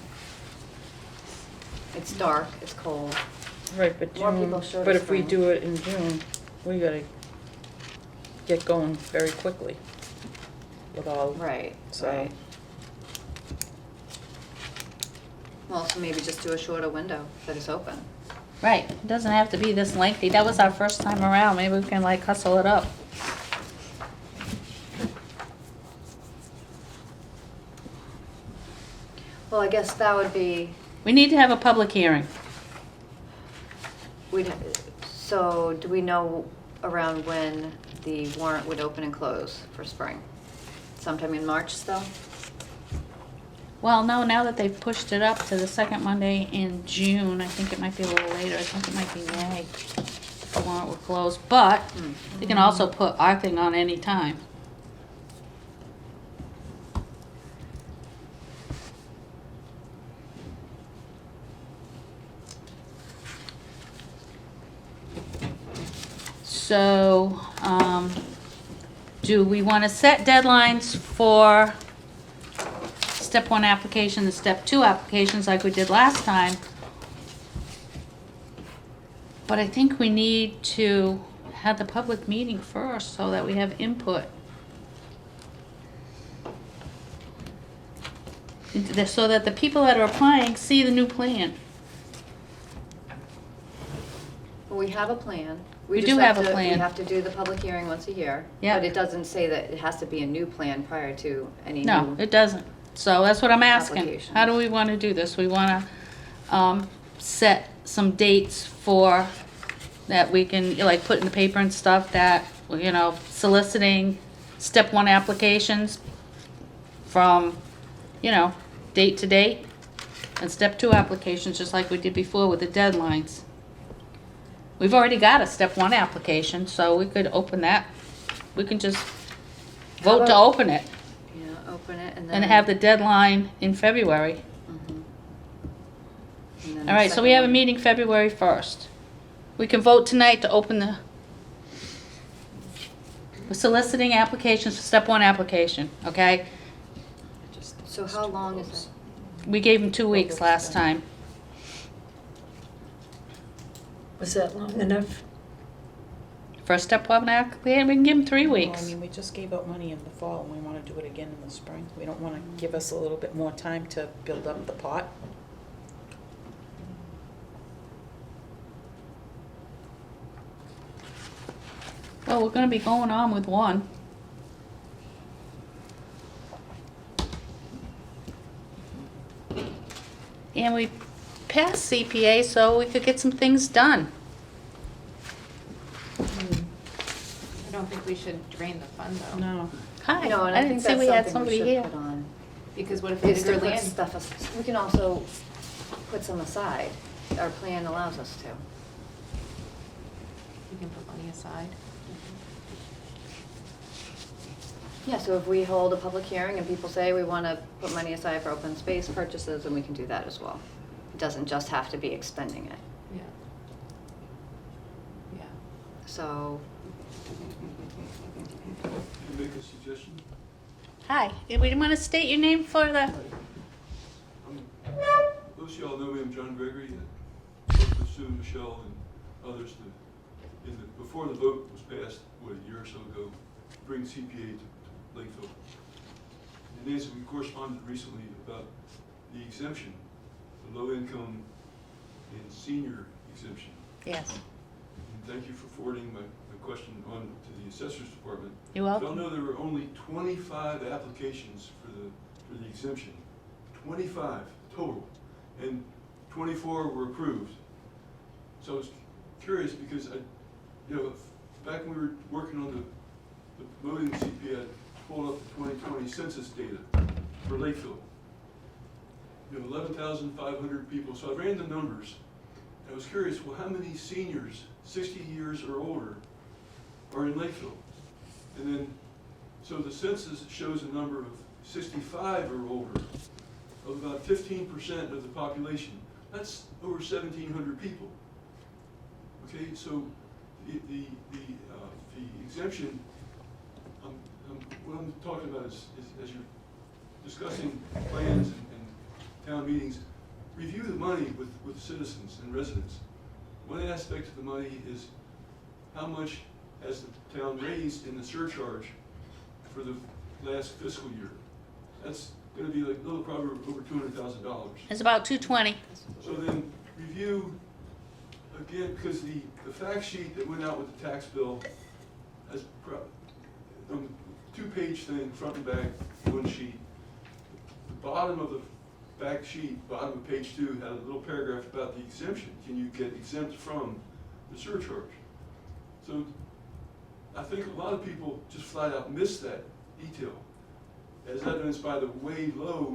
It's dark, it's cold. Right, but More June, people short but of if we spring. do it in June, we gotta get going very quickly with all. Right, So- right. Well, so maybe just do a shorter window that is open. Right, it doesn't have to be this lengthy. That was our first time around. Maybe we can like hustle it up. Well, I guess that would be, We need to have a public hearing. so do we know around when the warrant would open and close for spring? Sometime in March still? Well, no, now that they've pushed it up to the second Monday in June, I think it might be a little later. I think it might be May. The warrant will close, but you can also put our thing on any time. So, do we want to set deadlines for step 1 application and step 2 applications like we did last time? But I think we need to have the public meeting first so that we have input. So that the people that are applying see the new plan. Well, we have a plan. We just do have a to- plan. We have to do the public hearing once a year. Yeah. But it doesn't say that it has to be a new plan prior to any No, new. it doesn't. So that's what I'm asking. Applications. How do we want to do this? We want to set some dates for, that we can, like, put in the paper and stuff that, you know, soliciting step 1 applications from, you know, date to date, and step 2 applications, just like we did before with the deadlines. We've already got a step 1 application, so we could open that. We can just vote to about- open it. Yeah, open it and then. And have the deadline in February. Mhm. And then All the right, so we have a second one. meeting February 1st. We can vote tonight to open the, we're soliciting applications for step 1 application, okay? So how long is it? We gave them 2 weeks last time. Was that long enough? For a step 1 application, we can give them 3 No, weeks. I mean, we just gave out money in the fall, and we wanna do it again in the spring. We don't wanna give us a little bit more time to build up the pot. Well, we're gonna be going on with 1. And we passed CPA, so we could get some things done. I don't think we should drain the fund though. No. Hi, No, and I I didn't think see that's we had something we somebody should here. put on. Because what if the Is to bigger put land, stuff, we can also put some aside. Our plan allows us to. we can put money aside? Yeah, so if we hold a public hearing and people say we want to put money aside for open space purchases, then we can do that as well. It doesn't just have to be expending it. Yeah. Yeah. So, Can I make a suggestion? Hi, we want to state your name for the, Most of y'all know me, I'm John Gregory. I worked with Sue, Michelle, and others before the vote was passed, a year or so ago, to bring CPA to Lakeville. And Nancy, we corresponded recently about the exemption, the low income and senior exemption. yes, And thank you for forwarding my question on to the assessor's department. you're Y'all welcome. know there were only 25 applications for the exemption. 25 total, and 24 were approved. So I was curious because back when we were working on the voting CPA had pulled up the 2020 census data for Lakeville. 11,500 people. So I ran the numbers. I was curious, well, how many seniors, 60 years or older, are in Lakeville? And then, so the census shows a number of 65 or older, of about 15% of the population. That's over 1,700 people. Okay, so the exemption, what I'm talking about is as you're discussing plans and town meetings, review the money with citizens and residents. One aspect of the money is how much has the town raised in the surcharge for the last fiscal year. That's going to be like a little probably over $200,000. It's about 220. So then review again, because the fact sheet that went out with the tax bill has two-page thing, front and back, one sheet. The bottom of the back sheet, bottom of page 2, had a little paragraph about the exemption. Can you get exempt from the surcharge? So I think a lot of people just flat out miss that detail, as evidenced by the way low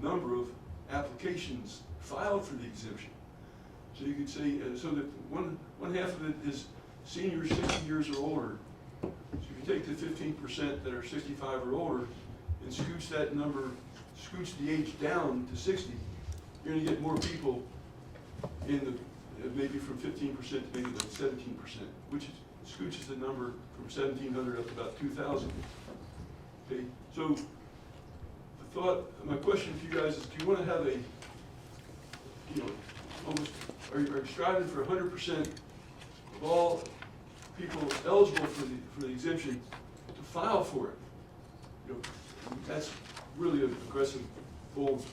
number of applications filed for the exemption. So you could say, so that one half of it is seniors 60 years or older. So if you take the 15% that are 65 or older and scooch that number, scooch the age down to 60, you're going to get more people in the, maybe from 15% to maybe like 17%, which scooches the number from 1,700 up to about 2,000. Okay, so the thought, my question to you guys is, do you want to have a, almost, are you striving for 100% of all people eligible for the exemption to file for it? That's really an aggressive, bold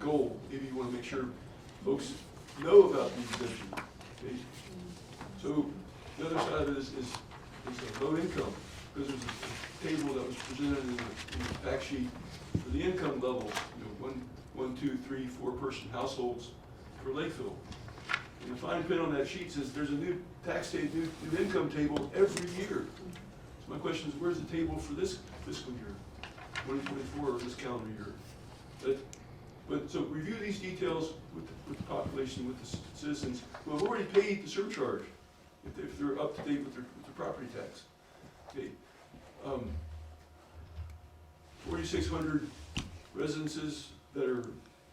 goal. Maybe you want to make sure folks know about the exemption. Okay? So the other side of it is low income, because there's a table that was presented in the fact sheet for the income level, one, two, three, 4-person households for Lakeville. And the fine print on that sheet says there's a new tax table, new income table every year. So my question is, where's the table for this fiscal year, 2024, or this calendar year? But so review these details with the population, with the citizens who have already paid the surcharge, if they're up to date with their property tax. Okay. 4,600 residences that are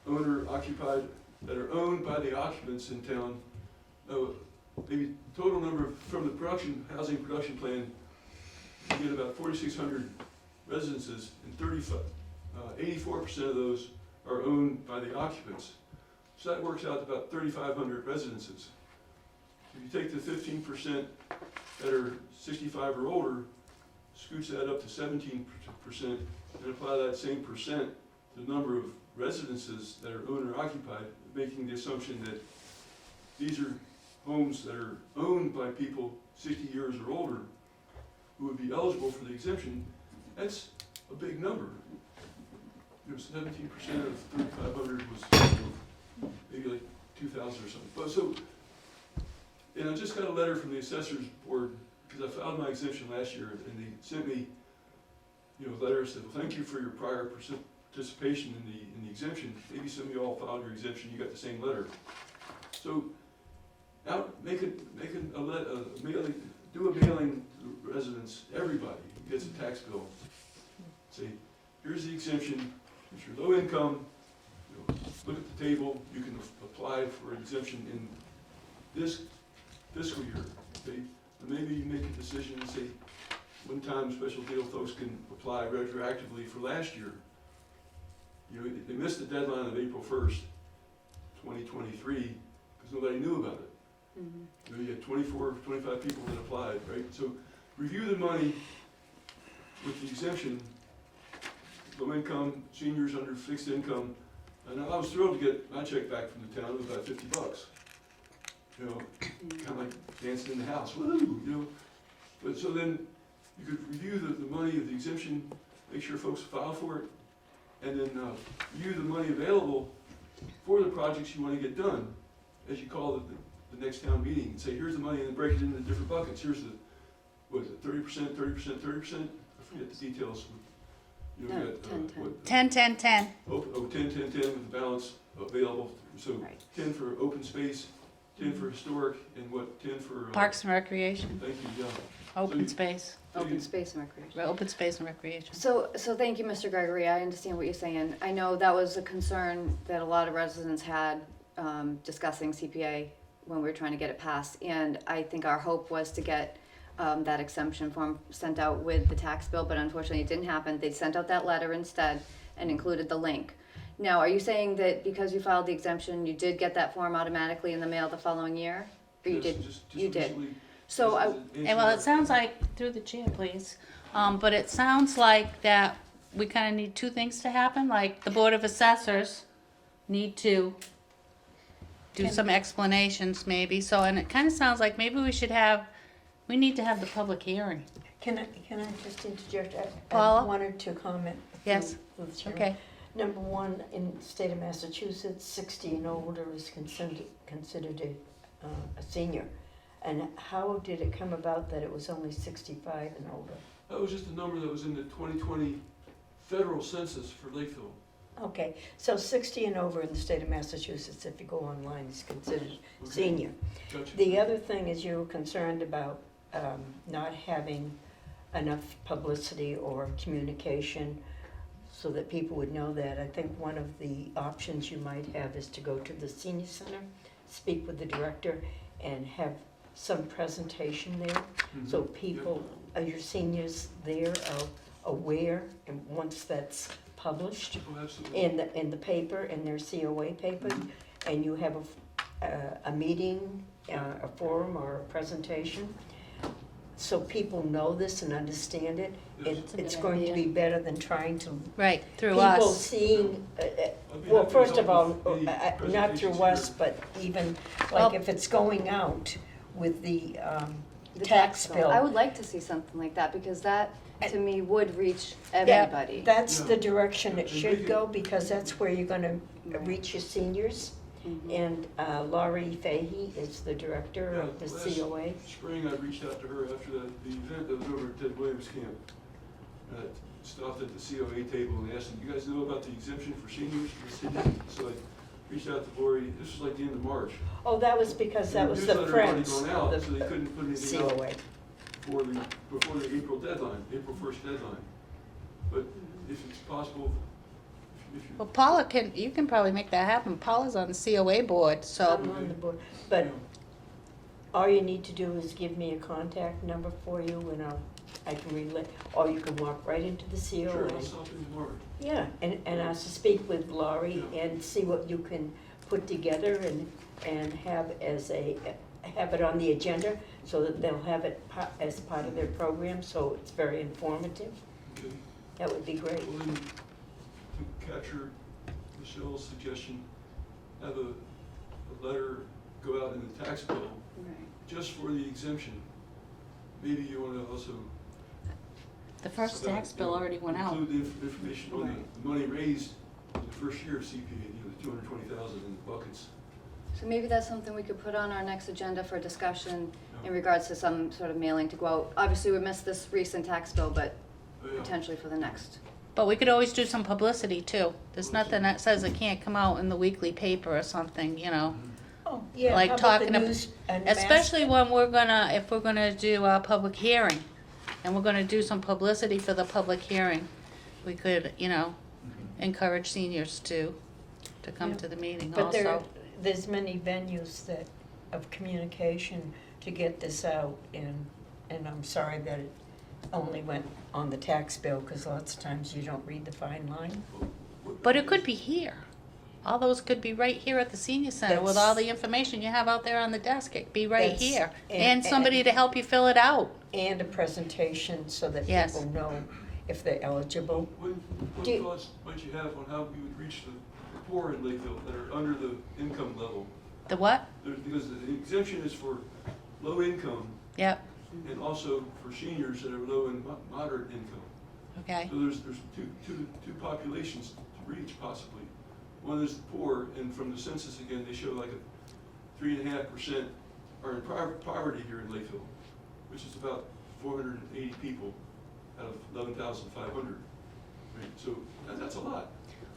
owner occupied, that are owned by the occupants in town. Maybe total number from the housing production plan, you get about 4,600 residences, and 84% of those are owned by the occupants. So that works out to about 3,500 residences. If you take the 15% that are 65 or older, scooch that up to 17%, and apply that same percent to the number of residences that are owner occupied, making the assumption that these are homes that are owned by people 60 years or older who would be eligible for the exemption. That's a big number. 17% of 3,500 was maybe like 2,000 or something. But so, and I just got a letter from the assessors board because I filed my exemption last year, and they sent me, a letter that said, well, thank you for your prior participation in the exemption. Maybe some of you all filed your exemption, you got the same letter. So, do a mailing to residents, everybody who gets a tax bill. Say, here's the exemption, if you're low income, look at the table, you can apply for exemption in this fiscal year. Okay? And maybe you make a decision and say, one time special deal folks can apply retroactively for last year. They missed the deadline of April 1st, 2023, because nobody knew about it. You had 24, 25 people that applied, right? So review the money with the exemption, low income, seniors under fixed income. And I was thrilled to get my check back from the town. It was about $50. Kind of like dancing in the house, woo, But so then you could review the money of the exemption, make sure folks file for it, and then review the money available for the projects you want to get done as you call the next town meeting and say, here's the money, and then break it into different buckets. Here's the what is it, 30%, 30%, 30%? I forget the details. You know, No, we got, 10, 10. what, 10, 10, 10. oh, 10, 10, 10 with the balance available. So Right. 10 for open space, 10 for historic, and what, 10 for? Parks and Recreation, Thank you, yeah. open space, Open space and recreation. open space and recreation. So thank you, Mr. Gregory. I understand what you're saying. I know that was a concern that a lot of residents had discussing CPA when we were trying to get it passed. And I think our hope was to get that exemption form sent out with the tax bill, but unfortunately it didn't happen. They sent out that letter instead and included the link. Now, are you saying that because you filed the exemption, you did get that form automatically in the mail the following year? Or you Yes, did? just You did. recently, So I, And well, it sounds like, through the chair, please, but it sounds like that we kind of need two things to happen, like the Board of Assessors need to do some explanations maybe, so, and it kind of sounds like maybe we need to have the public hearing. Can I just interject? I Paula? one or two comment. Yes. through the chairman. Okay, Number one, in the state of Massachusetts, 60 and older is considered a senior. And how did it come about that it was only 65 and older? that was just a number that was in the 2020 federal census for Lakeville. Okay, so 60 and over in the state of Massachusetts, if you go online, is considered Okay. senior. Gotcha. The other thing is you were concerned about not having enough publicity or communication so that people would know that. I think one of the options you might have is to go to the senior center, speak with the director, and have some presentation there. So Mhm. people, your seniors there are aware, and once that's published Oh, absolutely. in the paper, in their COA paper, and you have a meeting, a forum or a presentation, so people know this and understand it, Yes. it's going to be better than trying to, right, through people us. seeing, I'd be well, happy to first of all, help with any not through presentations us, here. but even, Well- like if it's going out with the tax bill. I would like to see something like that because that, to me, would reach everybody. That's Yeah. the direction it Yeah, and should make go, because that's where you're gonna Right. reach your seniors. Mhm. And Laurie Fahey is the director of the Yeah, COA. Spring, I reached out to her after the event that was over at Ted Williams' camp. I stopped at the COA table and asked them, you guys know about the exemption for seniors? And they said, "Yeah." So I reached out to Lori, this was like the end of March. Oh, that was because that was the newsletter had already Friends gone out, of so they the couldn't put anything out COA. before the April deadline, April 1st deadline. But if it's possible, if you. Well, Paula you can probably make that happen. Paula's on the COA board, so, I'm on the board, but all you need to do is give me a contact number for you and I can relay, or you can walk right into the Sure, I'll COA. stop in tomorrow. Yeah, and I should speak with Laurie Yeah. and see what you can put together and have have it on the agenda so that they'll have it as part of their program, so it's very informative. Okay. That would be great. Well, then, to capture Michelle's suggestion, have a letter go out in the tax bill Right. just for the exemption. Maybe you want to also. the first tax bill already went out. Include the information on the money raised in the first year of CPA, the 220,000 in the buckets. So maybe that's something we could put on our next agenda for discussion in Yeah. regards to some sort of mailing to go out. Obviously, we missed this recent tax bill, but Oh, yeah. potentially for the next. But we could always do some publicity too. There's nothing that says it can't come out in the weekly paper or something, you know? Oh, yeah, Like how about the talking ab- news and mass- Especially when if we're gonna do a public hearing, and we're gonna do some publicity for the public hearing, we could, encourage seniors to come Yeah. to the meeting But also. there's many venues of communication to get this out, and I'm sorry that it only went on the tax bill, because lots of times you don't read the fine line. But it could be here. All those could be right here at the senior center with all the information you have out there on the desk. It'd be right That's- here. and- And somebody to help you fill it out. And a presentation so that Yes. people know if they're eligible. What Do- thoughts might you have on how we would reach the poor in Lakeville that are under the income level? The what? Because the exemption is for low income Yep, and also for seniors that are low and moderate income. okay. So there's two populations to reach possibly. One is the poor, and from the census again, they show like a 3.5% are in poverty here in Lakeville, which is about 480 people out of 11,500. Right, so that's a lot.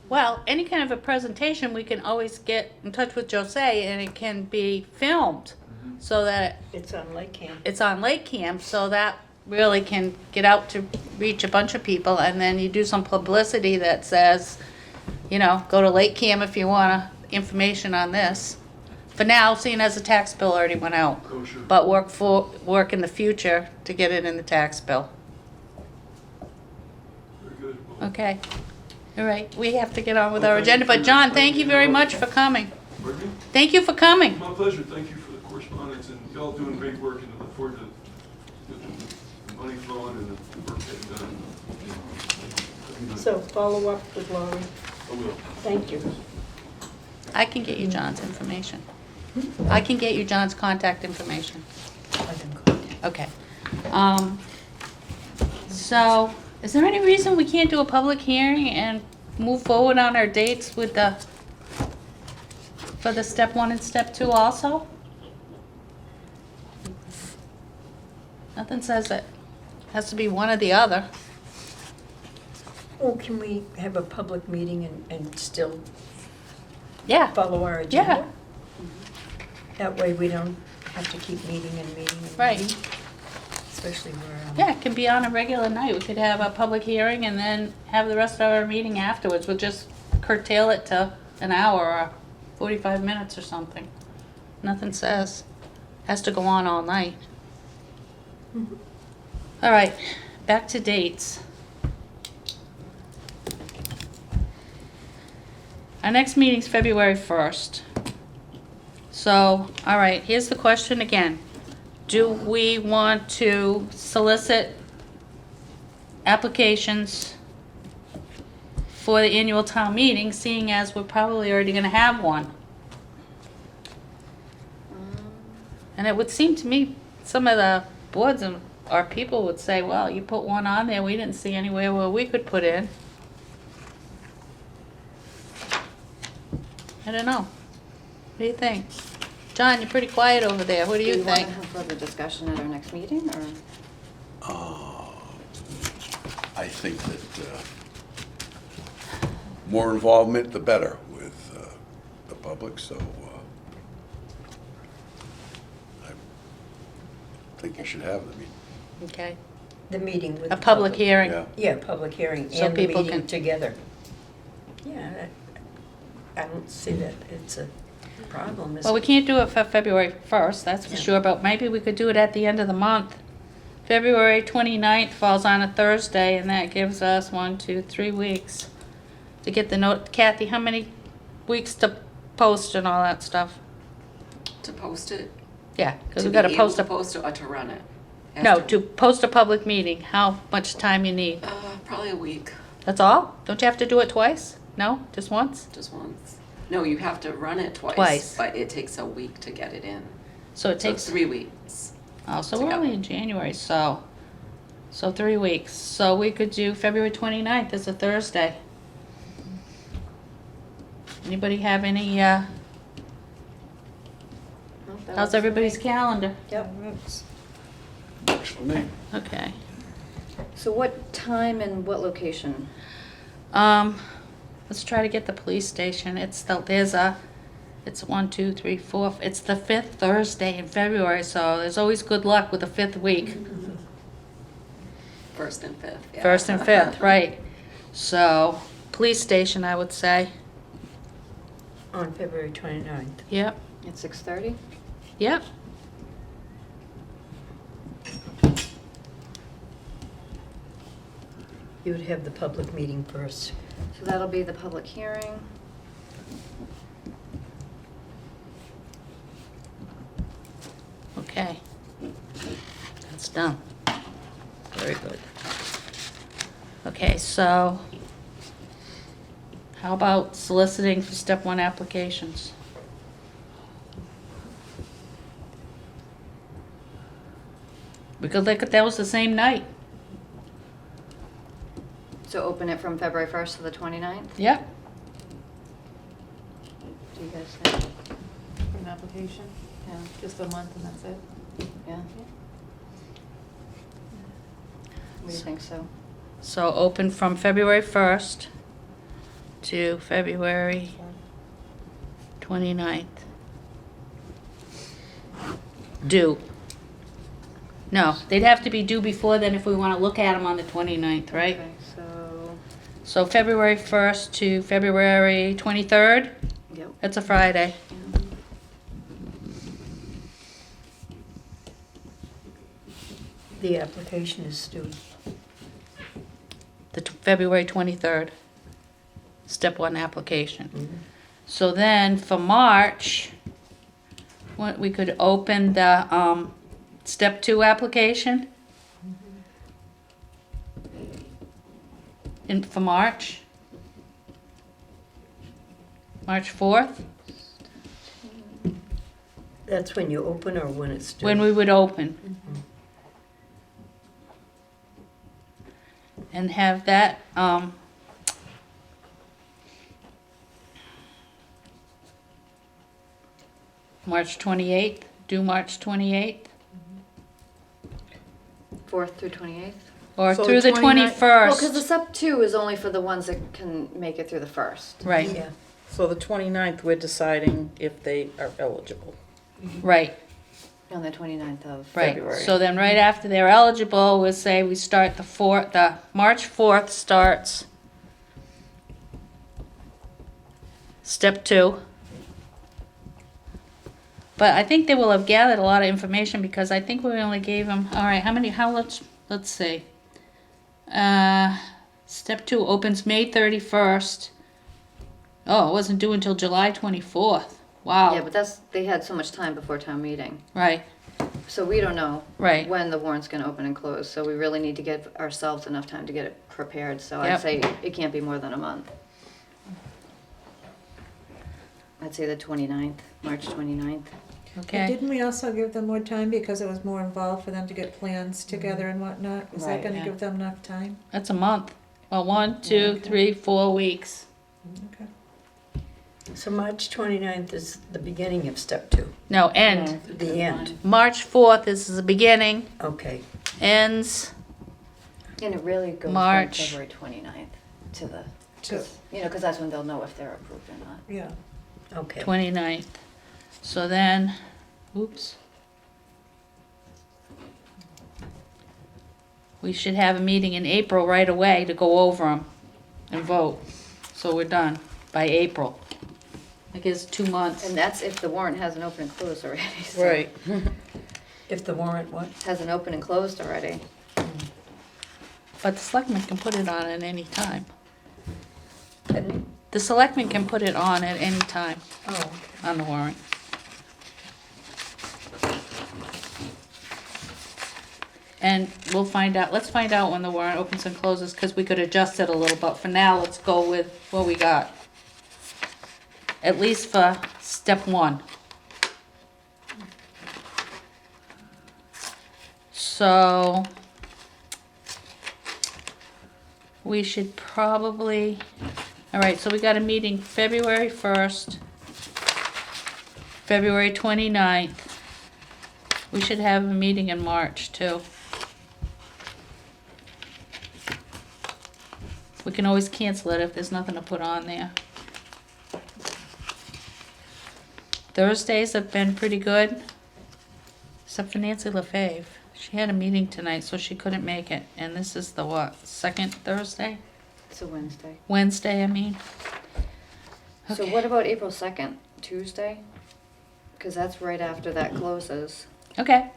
Well, any kind of a presentation, we can always get in touch with Jose and it can be filmed so that It's on Lake Camp. it's on Lake Camp, so that really can get out to reach a bunch of people, and then you do some publicity that says, you know, go to Lake Camp if you want information on this. For now, seeing as the tax bill already went out, Oh, sure. but work in the future to get it in the tax bill. Very good. Well, Okay. All right, we have to get on with Well, our thank agenda, you for but John, your- thank you very much for coming. pardon me? Thank you for coming. My pleasure. Thank you for the correspondence, and y'all doing great work, and I look forward to the money flowing and the work getting done. So follow up with Laurie. I will. Thank you. I can get you John's information. I can get you John's contact information. Okay. So, is there any reason we can't do a public hearing and move forward on our dates with for the step 1 and step 2 also? Nothing says it has to be one or the other. Well, can we have a public meeting and still Yeah, follow our agenda? yeah, That way we don't have to keep meeting and meeting and Right. meeting. Especially where, yeah, it can be on a regular night. We could have a public hearing and then have the rest of our meeting afterwards. We'll just curtail it to an hour or 45 minutes or something. Nothing says has to go on all night. Mhm. All right, back to dates. Our next meeting's February 1st. So, all right, here's the question again. Do we want to solicit applications for the annual town meeting, seeing as we're probably already gonna have one? And it would seem to me, some of the boards and our people would say, well, you put one on there, we didn't see anywhere where we could put in. I don't know. What do you think? John, you're pretty quiet over there. What do you want think? to have further discussion at our next meeting, or? I think that more involvement, the better with the public, so I think you should have the meeting. Okay. the meeting with A the public hearing. Yeah. Yeah, public hearing So and the people meeting can- together. Yeah, I don't see that it's a problem. is Well, we it? can't do it for February 1st, that's for Yeah. sure, but maybe we could do it at the end of the month. February 29th falls on a Thursday, and that gives us 3 weeks to get the note. Kathy, how many weeks to post and all that stuff? To post it? Yeah, because To we be gotta able post to a, post it or to run it? no, to post a public meeting, how much time you need? Probably a week, That's all? Don't you have to do it twice? No, just once? just once. No, you have to run it Twice. twice, but it takes a week to get it in. So it So takes, 3 weeks. oh, so to we're go. only in January, so 3 weeks. So we could do February 29th as a Thursday. Anybody have any, No, that how's works for everybody's me. calendar? Yep. Works for me. Okay. So what time and what location? Let's try to get the police station. It's 1, 2, 3, 4, it's the 5th Thursday in February, so there's always good luck with the 5th week. First and fifth, yeah. 1st and 5th, right. So, police station, I would say. On February 29th. Yep, At 6:30? yep. You would have the public meeting first. So that'll be the public hearing. Okay. That's done. Very good. Okay, so how about soliciting for step 1 applications? We could look at those the same night. So open it from February 1st to the 29th? Yep. Do you guys think? For an application, Yeah, just a month and that's it. yeah. We think so. So open from February 1st to February 29th. Due. No, they'd have to be due before then if we want to look at them on the 29th, right? Okay, so, So February 1st to February 23rd, yep. that's a Friday. The application is due. February 23rd, step one application. Mhm. So then for March, what, we could open the, step two application? For March? March 4th, That's when you open or when it's due? when we would open. And have that, March 28th, due March 28th, 4th through 28th? or So through the the 29th 21st. Well, because the step 2 is only for the ones that can make it through the 1st. Right, Yeah. So the 29th, we're deciding if they are eligible. right, On the 29th of right. February. So then right after they're eligible, we'll say we start the March 4th starts step 2. But I think they will have gathered a lot of information because I think we only gave them, all right, let's see. Step 2 opens May 31st. Oh, it wasn't due until July 24th. Wow. Yeah, but they had so much time before town meeting. Right, So we don't know right. when the warrant's gonna open and close, so we really need to give ourselves enough time to get it prepared, so I'd Yep. say it can't be more than a month. I'd say the 29th, March 29th. But Okay. didn't we also give them more time because it was more involved for them to get plans together and whatnot? Is that Right. gonna Yeah. give them enough time? That's a month. Well, 1, 2, Okay. 3, 4 weeks. Okay. So March 29th is the beginning of step 2, No, end. the end. March 4th is the beginning, Okay. ends And it really goes from March. February 29th to the, To, because that's when they'll know if they're approved or not. yeah. Okay. 29th. So then, oops. We should have a meeting in April right away to go over them and vote. So we're done by April. I guess 2 months. And that's if the warrant hasn't opened and closed already. so- Right. If the warrant what? Hasn't opened and closed already. But the selectmen can put it on at any time. Pardon? The selectmen can put it on at any time Oh, on the warrant. And we'll find out, let's find out when the warrant opens and closes, because we could adjust it a little, but for now, let's go with what we got. At least for step 1. So, we should probably, all right, so we got a meeting February 1st, February 29th. We should have a meeting in March too. We can always cancel it if there's nothing to put on there. Thursdays have been pretty good, except for Nancy LaFave. She had a meeting tonight, so she couldn't make it. And this is the what, second Thursday? It's a Wednesday. Wednesday, I mean. So Okay. what about April 2nd, Tuesday? Because that's right after that closes. Okay,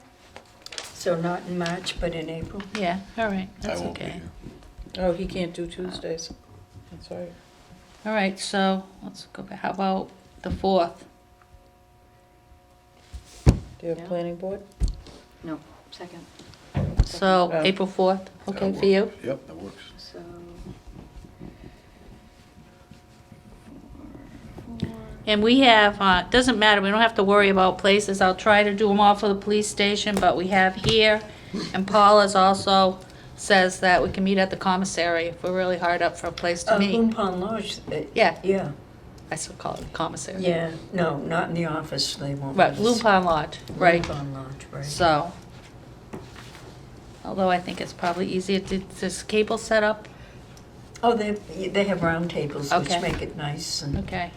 so not in March, but in April? yeah, all right, I that's won't be okay. here. Oh, he can't do Tuesdays. That's right. All right, so let's go back. How about the 4th? Do you have Yeah. planning board? No, 2nd. So Oh. April 4th, okay That for you? works. Yep, that works. So. And we have, doesn't matter, we don't have to worry about places. I'll try to do them all for the police station, but we have here, and Paula's also says that we can meet at the commissary if we're really hard up for a place to meet. Loon Pond Lodge, Yeah, yeah, I still call it commissary. yeah, no, not in the office, they won't. Right, let us. Loon Pond Lodge, right. Loon Pond Lodge, right. So, Although I think it's probably easier. Did this cable set up? Oh, they have round tables, which Okay. make it nice and Okay.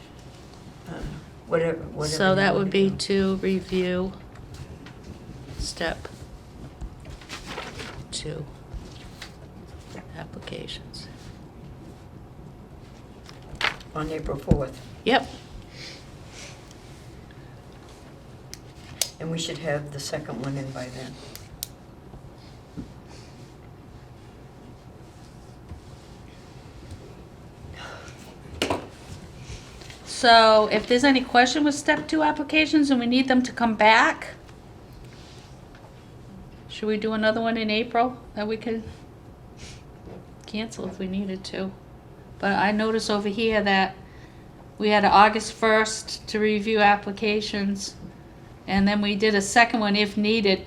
whatever. So you that wanna would be do. to review step 2 applications. On April 4th. Yep. And we should have the second one in by then. So if there's any question with step 2 applications and we need them to come back, should we do another one in April that we could cancel if we needed to? But I notice over here that we had an August 1st to review applications, and then we did a second one if needed,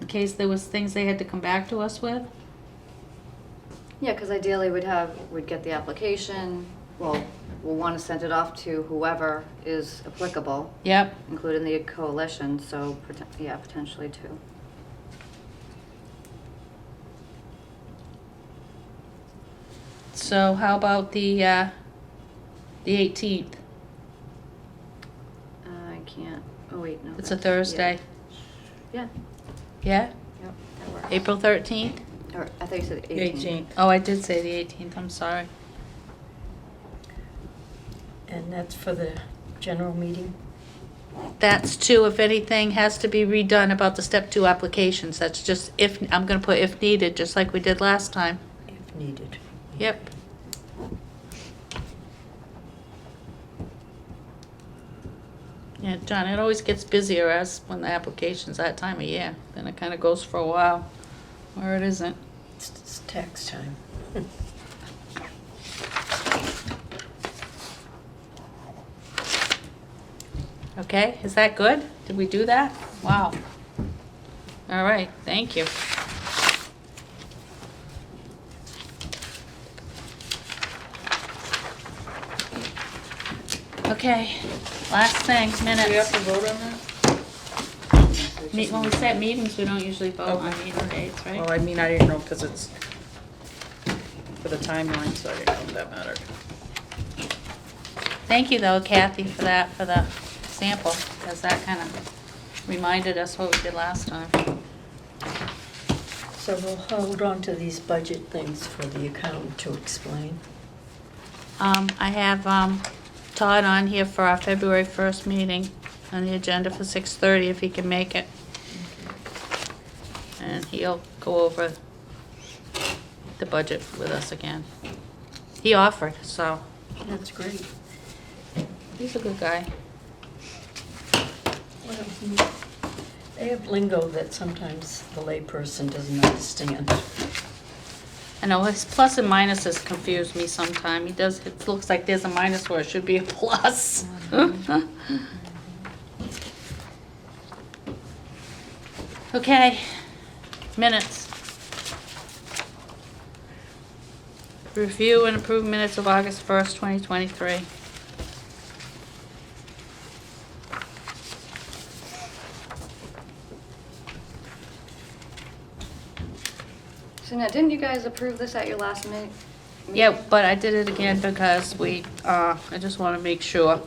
in case there was things they had to come back to us with. Yeah, because ideally we'd get the application, well, we'll want to send it off to whoever is applicable, Yep. including the coalition, so, yeah, potentially two. So how about the 18th? I can't, oh wait, no. It's a that's- Thursday. Yeah, Yeah? yep, that works. April 13th? Or, I thought you said 18th. 18th. Oh, I did say the 18th, I'm sorry. And that's for the general meeting? That's two, if anything has to be redone about the step 2 applications. That's just if, I'm gonna put if needed, just like we did last time. If needed. Yep. Yeah, John, it always gets busier as when the application's that time of year. Then it kinda goes for a while, or it isn't. It's tax time. Okay, is that good? Did we do that? Wow. All right, thank you. Okay, last thing, Do we have minutes. to vote on that? When we set meetings, we don't usually vote on Okay. meeting dates, Well, right? I mean, I didn't know because it's for the timeline, so I didn't know if that mattered. Thank you though, Kathy, for that, for the sample, because that kind of reminded us what we did last time. So we'll hold on to these budget things for the accountant to explain. I have Todd on here for our February 1st meeting on the agenda for 6:30 if he can make it. And he'll go over the budget with us again. He offered, so That's great. he's a good guy. Well, they have lingo that sometimes the layperson doesn't understand. I know his plus and minuses confuse me sometime. He does, it looks like there's a minus where it should be a plus. Okay, minutes. Review and approve minutes of August 1st, 2023. So now, didn't you guys approve this at your last meeting? Yeah, but I did it again because I just want to make sure. were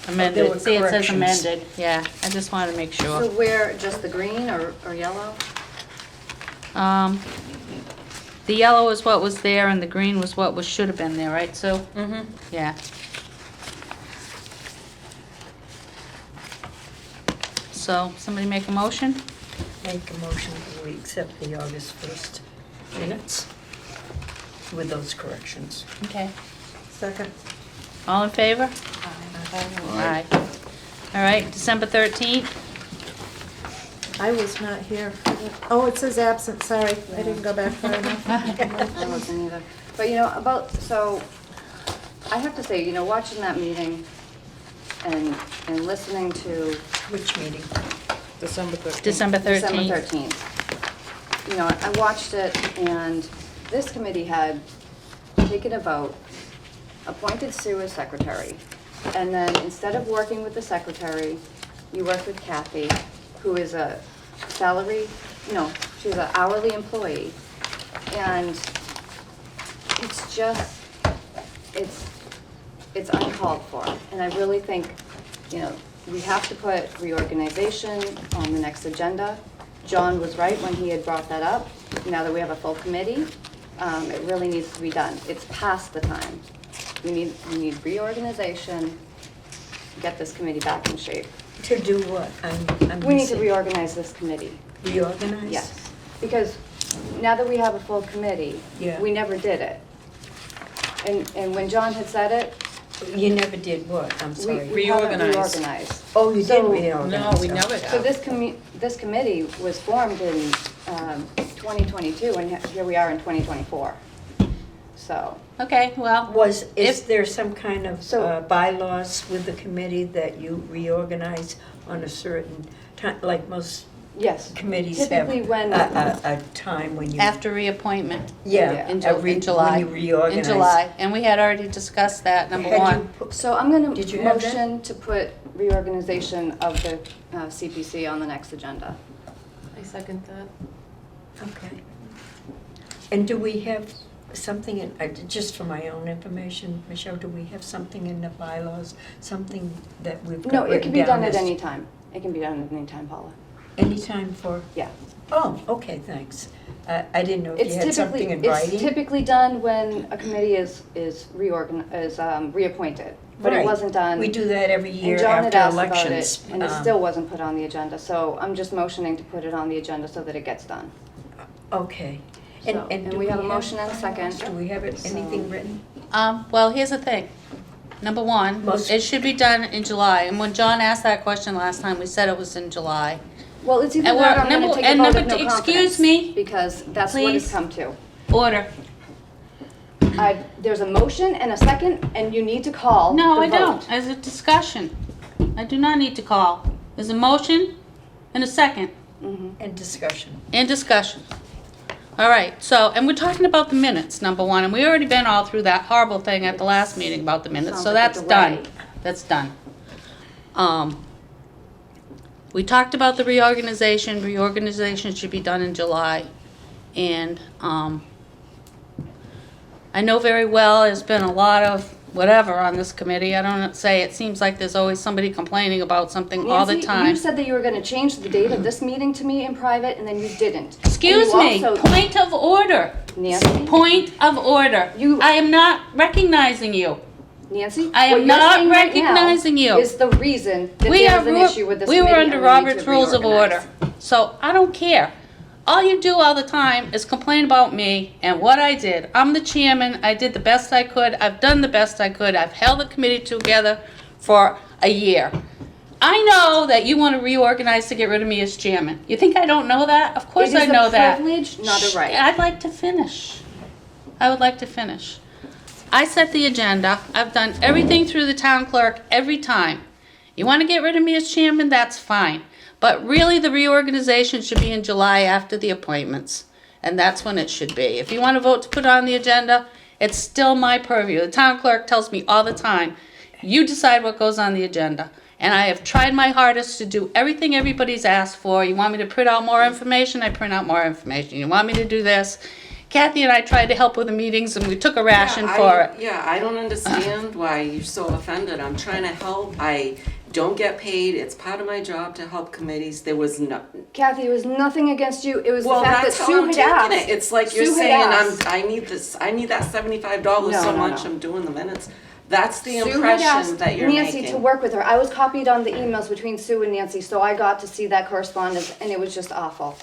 Amended, see it says corrections. amended, yeah, I just wanted to make So sure. where, just the green or yellow? The yellow is what was there and the green was what was, should have been there, right, Sue? Mm-hmm. Yeah. So, somebody make a motion? Make a motion that we accept the August 1st minutes with those corrections. Okay. Second. All in favor? Aye. All right, December 13th? I was not here. for that. Oh, it says absent, sorry. I didn't go back far enough. I wasn't either. But so, I have to say, watching that meeting and listening to Which meeting? December 13th. December 13th. December 13th. I watched it, and this committee had taken a vote, appointed Sue as secretary, and then instead of working with the secretary, you worked with Kathy, who is a salary, She's an hourly employee. And it's just, it's uncalled for. And I really think, you know, we have to put reorganization on the next agenda. John was right when he had brought that up. Now that we have a full committee, it really needs to be done. It's past the time. We need reorganization, get this committee back in shape. To do what? I'm We need to missing. reorganize this committee. Reorganize? Yes, because now that we have a full committee, Yeah. we never did it. And when John had said it, You never did what? I'm we sorry. we haven't Reorganize. reorganized. Oh, you did So- reorganize. No, we never So have. this committee was formed in 2022, and here we are in 2024. So, Okay, well, Is If- there some kind of So- bylaws with the committee that you reorganize on a certain time, like most yes. committees have Typically when, a time when you. after reappointment Yeah. in every- July. When you reorganize. In July, and we had already discussed that, number Had you one. put- so I'm going Did to you have that? motion to put reorganization of the CPC on the next agenda. I second that. Okay. And do we have something, in just for my own information, Michelle, do we have something in the bylaws, something that we've got No, it written can be down done at as- any time. It can be done at any time, Paula. Anytime for, Yeah. oh, okay, thanks. I didn't know if It's you had something in writing. typically done when a committee is reappointed, but it Right. wasn't done. We do that every year And John had after asked about elections. it, and it still wasn't put on the agenda, so I'm just motioning to put it on the agenda so that it gets done. Okay. So, do and we have a motion and a second. Do we have anything So- written? Well, here's the thing. Number one, Most- it should be done in July, and when John asked that question last time, we said it was in July. Well, it's either And that or we're- I'm gonna number- take a and vote number of no two- confidence. excuse me, Because that's what it's please. come to. Order. There's a motion and a second, and you need to call No, the I vote. don't. As a discussion. I do not need to call. There's a motion and a second, And discussion. and discussion. All right, so, and we're talking about the minutes, number one, and we already been all through that horrible thing at the last meeting about the minutes, Sounds so like a that's done. delay. That's done. We talked about the reorganization. Reorganization should be done in July. And, I know very well there's been a lot of whatever on this committee. I don't say, it seems like there's always somebody complaining about something all the Nancy, time. you said that you were gonna change the date of this meeting to me in private, and then you didn't. And Excuse you me, also- point of order. Nancy? Point of order. You- I am not recognizing you. Nancy? I am what you're not saying right now recognizing you. Is the reason that We there's are, an issue with this we committee were and under we need to Robert's Rules of Order. reorganize. So I don't care. All you do all the time is complain about me and what I did. I'm the chairman. I did the best I could. I've done the best I could. I've held the committee together for a year. I know that you want to reorganize to get rid of me as chairman. You think I don't know that? Of course I know that. It is a privilege, not Shh, a right. I'd like to finish. I would like to finish. I set the agenda. I've done everything through the town clerk every time. You want to get rid of me as chairman, that's fine. But really, the reorganization should be in July after the appointments. And that's when it should be. If you want to vote to put it on the agenda, it's still my purview. The town clerk tells me all the time, you decide what goes on the agenda. And I have tried my hardest to do everything everybody's asked for. You want me to print out more information? I print out more information. You want me to do this? Kathy and I tried to help with the meetings, and we took a ration for it. Yeah, I don't understand why you're so offended. I'm trying to help. I don't get paid. It's part of my job to help committees. There was no. Kathy, it was nothing against you. It was Well, the fact that that's Sue how I'm had taking asked. it. It's like you're Sue had saying asked. I need this. I need that $75 No, so no, much. no. I'm doing the minutes. That's the Sue had impression asked that you're Nancy making. to work with her. I was copied on the emails between Sue and Nancy, so I got to see that correspondence, and it was just awful.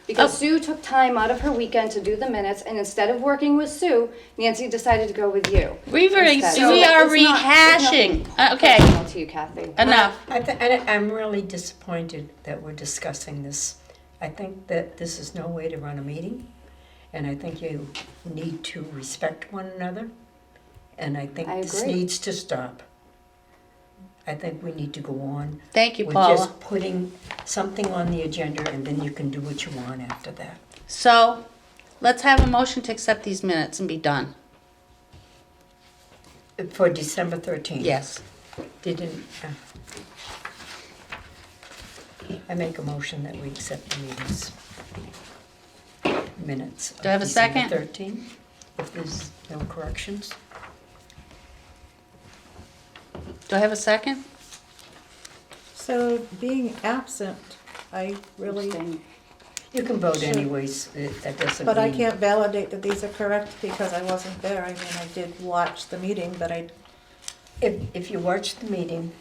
Because Oh. Sue took time out of her weekend to do the minutes, and instead of working with Sue, Nancy decided to go with you. We instead. are So it's not- rehashing. it's nothing Okay, personal to you, Kathy. enough. I'm really disappointed that we're discussing this. I think that this is no way to run a meeting, and I think you need to respect one another, and I think I this agree. needs to stop. I think we need to go on Thank you, with Paula. just putting something on the agenda, and then you can do what you want after that. So, let's have a motion to accept these minutes and be done. For December 13th. Yes. Didn't, I make a motion that we accept the meetings. minutes of Do I have a December second? 13, if there's no corrections. Do I have a second? So being absent, I really, Abstain. You can vote Sure. anyways, that doesn't but I mean- can't validate that these are correct because I wasn't there. I mean, I did watch the meeting, but I, If you watch the meeting,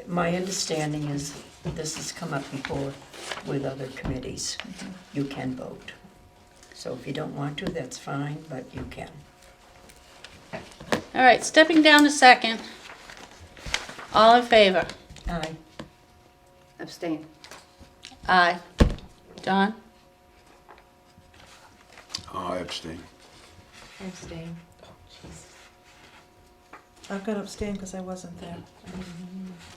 my understanding is this has come up before with other committees. You can vote. So if you don't want to, that's fine, but you can. All right, stepping down to second. All in favor? Aye. Abstain. Aye. Don? I abstain. Abstain. I'm gonna abstain because I wasn't there.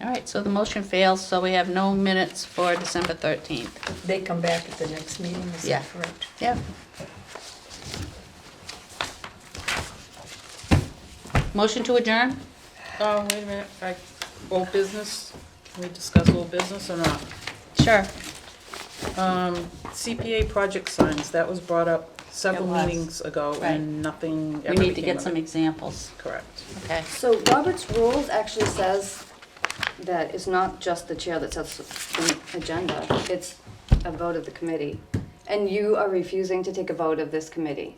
All right, so the motion fails, so we have no minutes for December 13th. They come back at the next meeting, is Yeah. that correct? Yep. Motion to adjourn? Oh, wait a minute, old business, can we discuss old business or not? Sure. CPA project signs, that was brought up several It was. meetings ago Right. and nothing We ever need to became get of some it. examples. Correct. Okay. So Robert's rules actually says that it's not just the chair that sets the agenda, it's a vote of the committee. And you are refusing to take a vote of this committee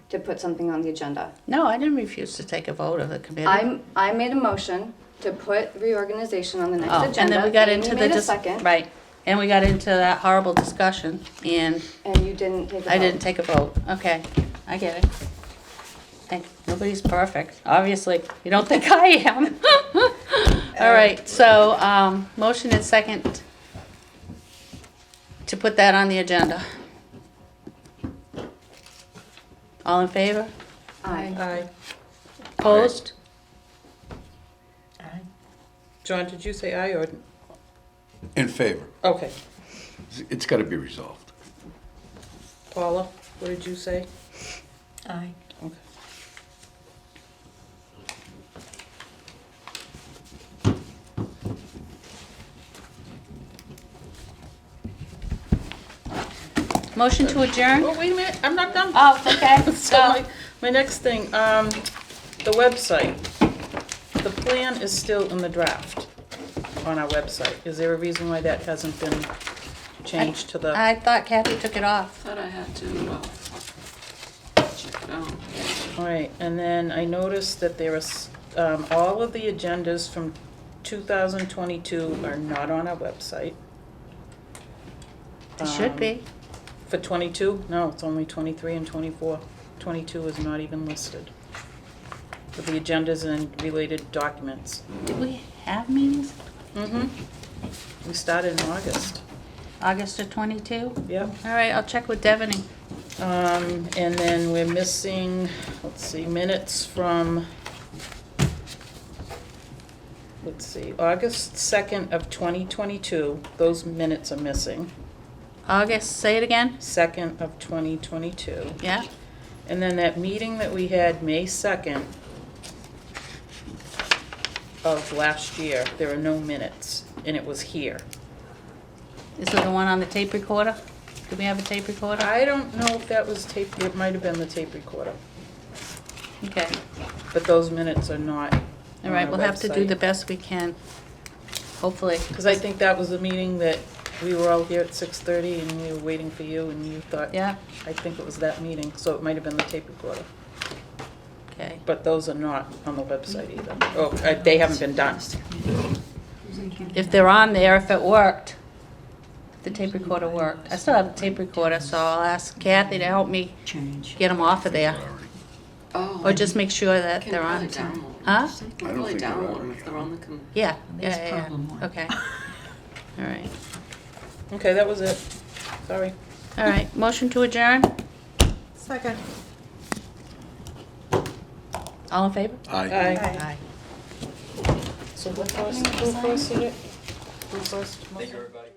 to put something on the agenda. No, I didn't refuse to take a vote of the committee. I made a motion to put reorganization on the next Oh, agenda. and then we got Amy into the, made a second, right, and we got into that horrible discussion, and and you didn't take a vote. I didn't take a vote. Okay, I get it. Nobody's perfect, obviously. You don't think I am. All right, so, motion and second to put that on the agenda. All in favor? Aye. Aye. Opposed? Aye. John, did you say aye or, In favor. okay. It's got to be resolved. Paula, what did you say? Aye. Okay. Motion to adjourn? Oh, wait a minute, I'm not done. Oh, okay. So my next thing, the website. The plan is still in the draft on our website. Is there a reason why that hasn't been changed to the? I thought Kathy took it off. Thought I had to, check it out. All right, and then I noticed that there is, all of the agendas from 2022 are not on our website. It should be. For 22? No, it's only 23 and 24. 22 is not even listed. For the agendas and related documents. Did we have meetings? Mm-hmm. We started in August. August of 22? Yep. All right, I'll check with Devaney. And then we're missing, let's see, minutes from, let's see, August 2nd of 2022. Those minutes are missing. August, say it again? 2nd of 2022. Yeah? And then that meeting that we had May 2nd of last year, there are no minutes, and it was here. Is it the one on the tape recorder? Do we have a tape recorder? I don't know if that was tape, it might have been the tape recorder, Okay. but those minutes are not All right, we'll have to do the best we can, hopefully. Because I think that was the meeting that we were all here at 6:30 and we were waiting for you and you thought, Yeah, I think it was that meeting, so it might have been the tape recorder. okay. But those are not on the website either. Oh, they haven't been done. If they're on there, if it worked, if the tape recorder worked. I still have a tape recorder, so I'll ask Kathy to help me get them off of there. Oh. Or just make sure that Can they're probably on. download them. Huh? You I can don't probably think they're download on them if they're on the Yeah, That's yeah, problem yeah. one. Okay. All right. Okay, that was it. Sorry. All right, motion to adjourn? Second. All in favor? Aye. Aye. So what first? Who first did it? Who first? Thank you, everybody.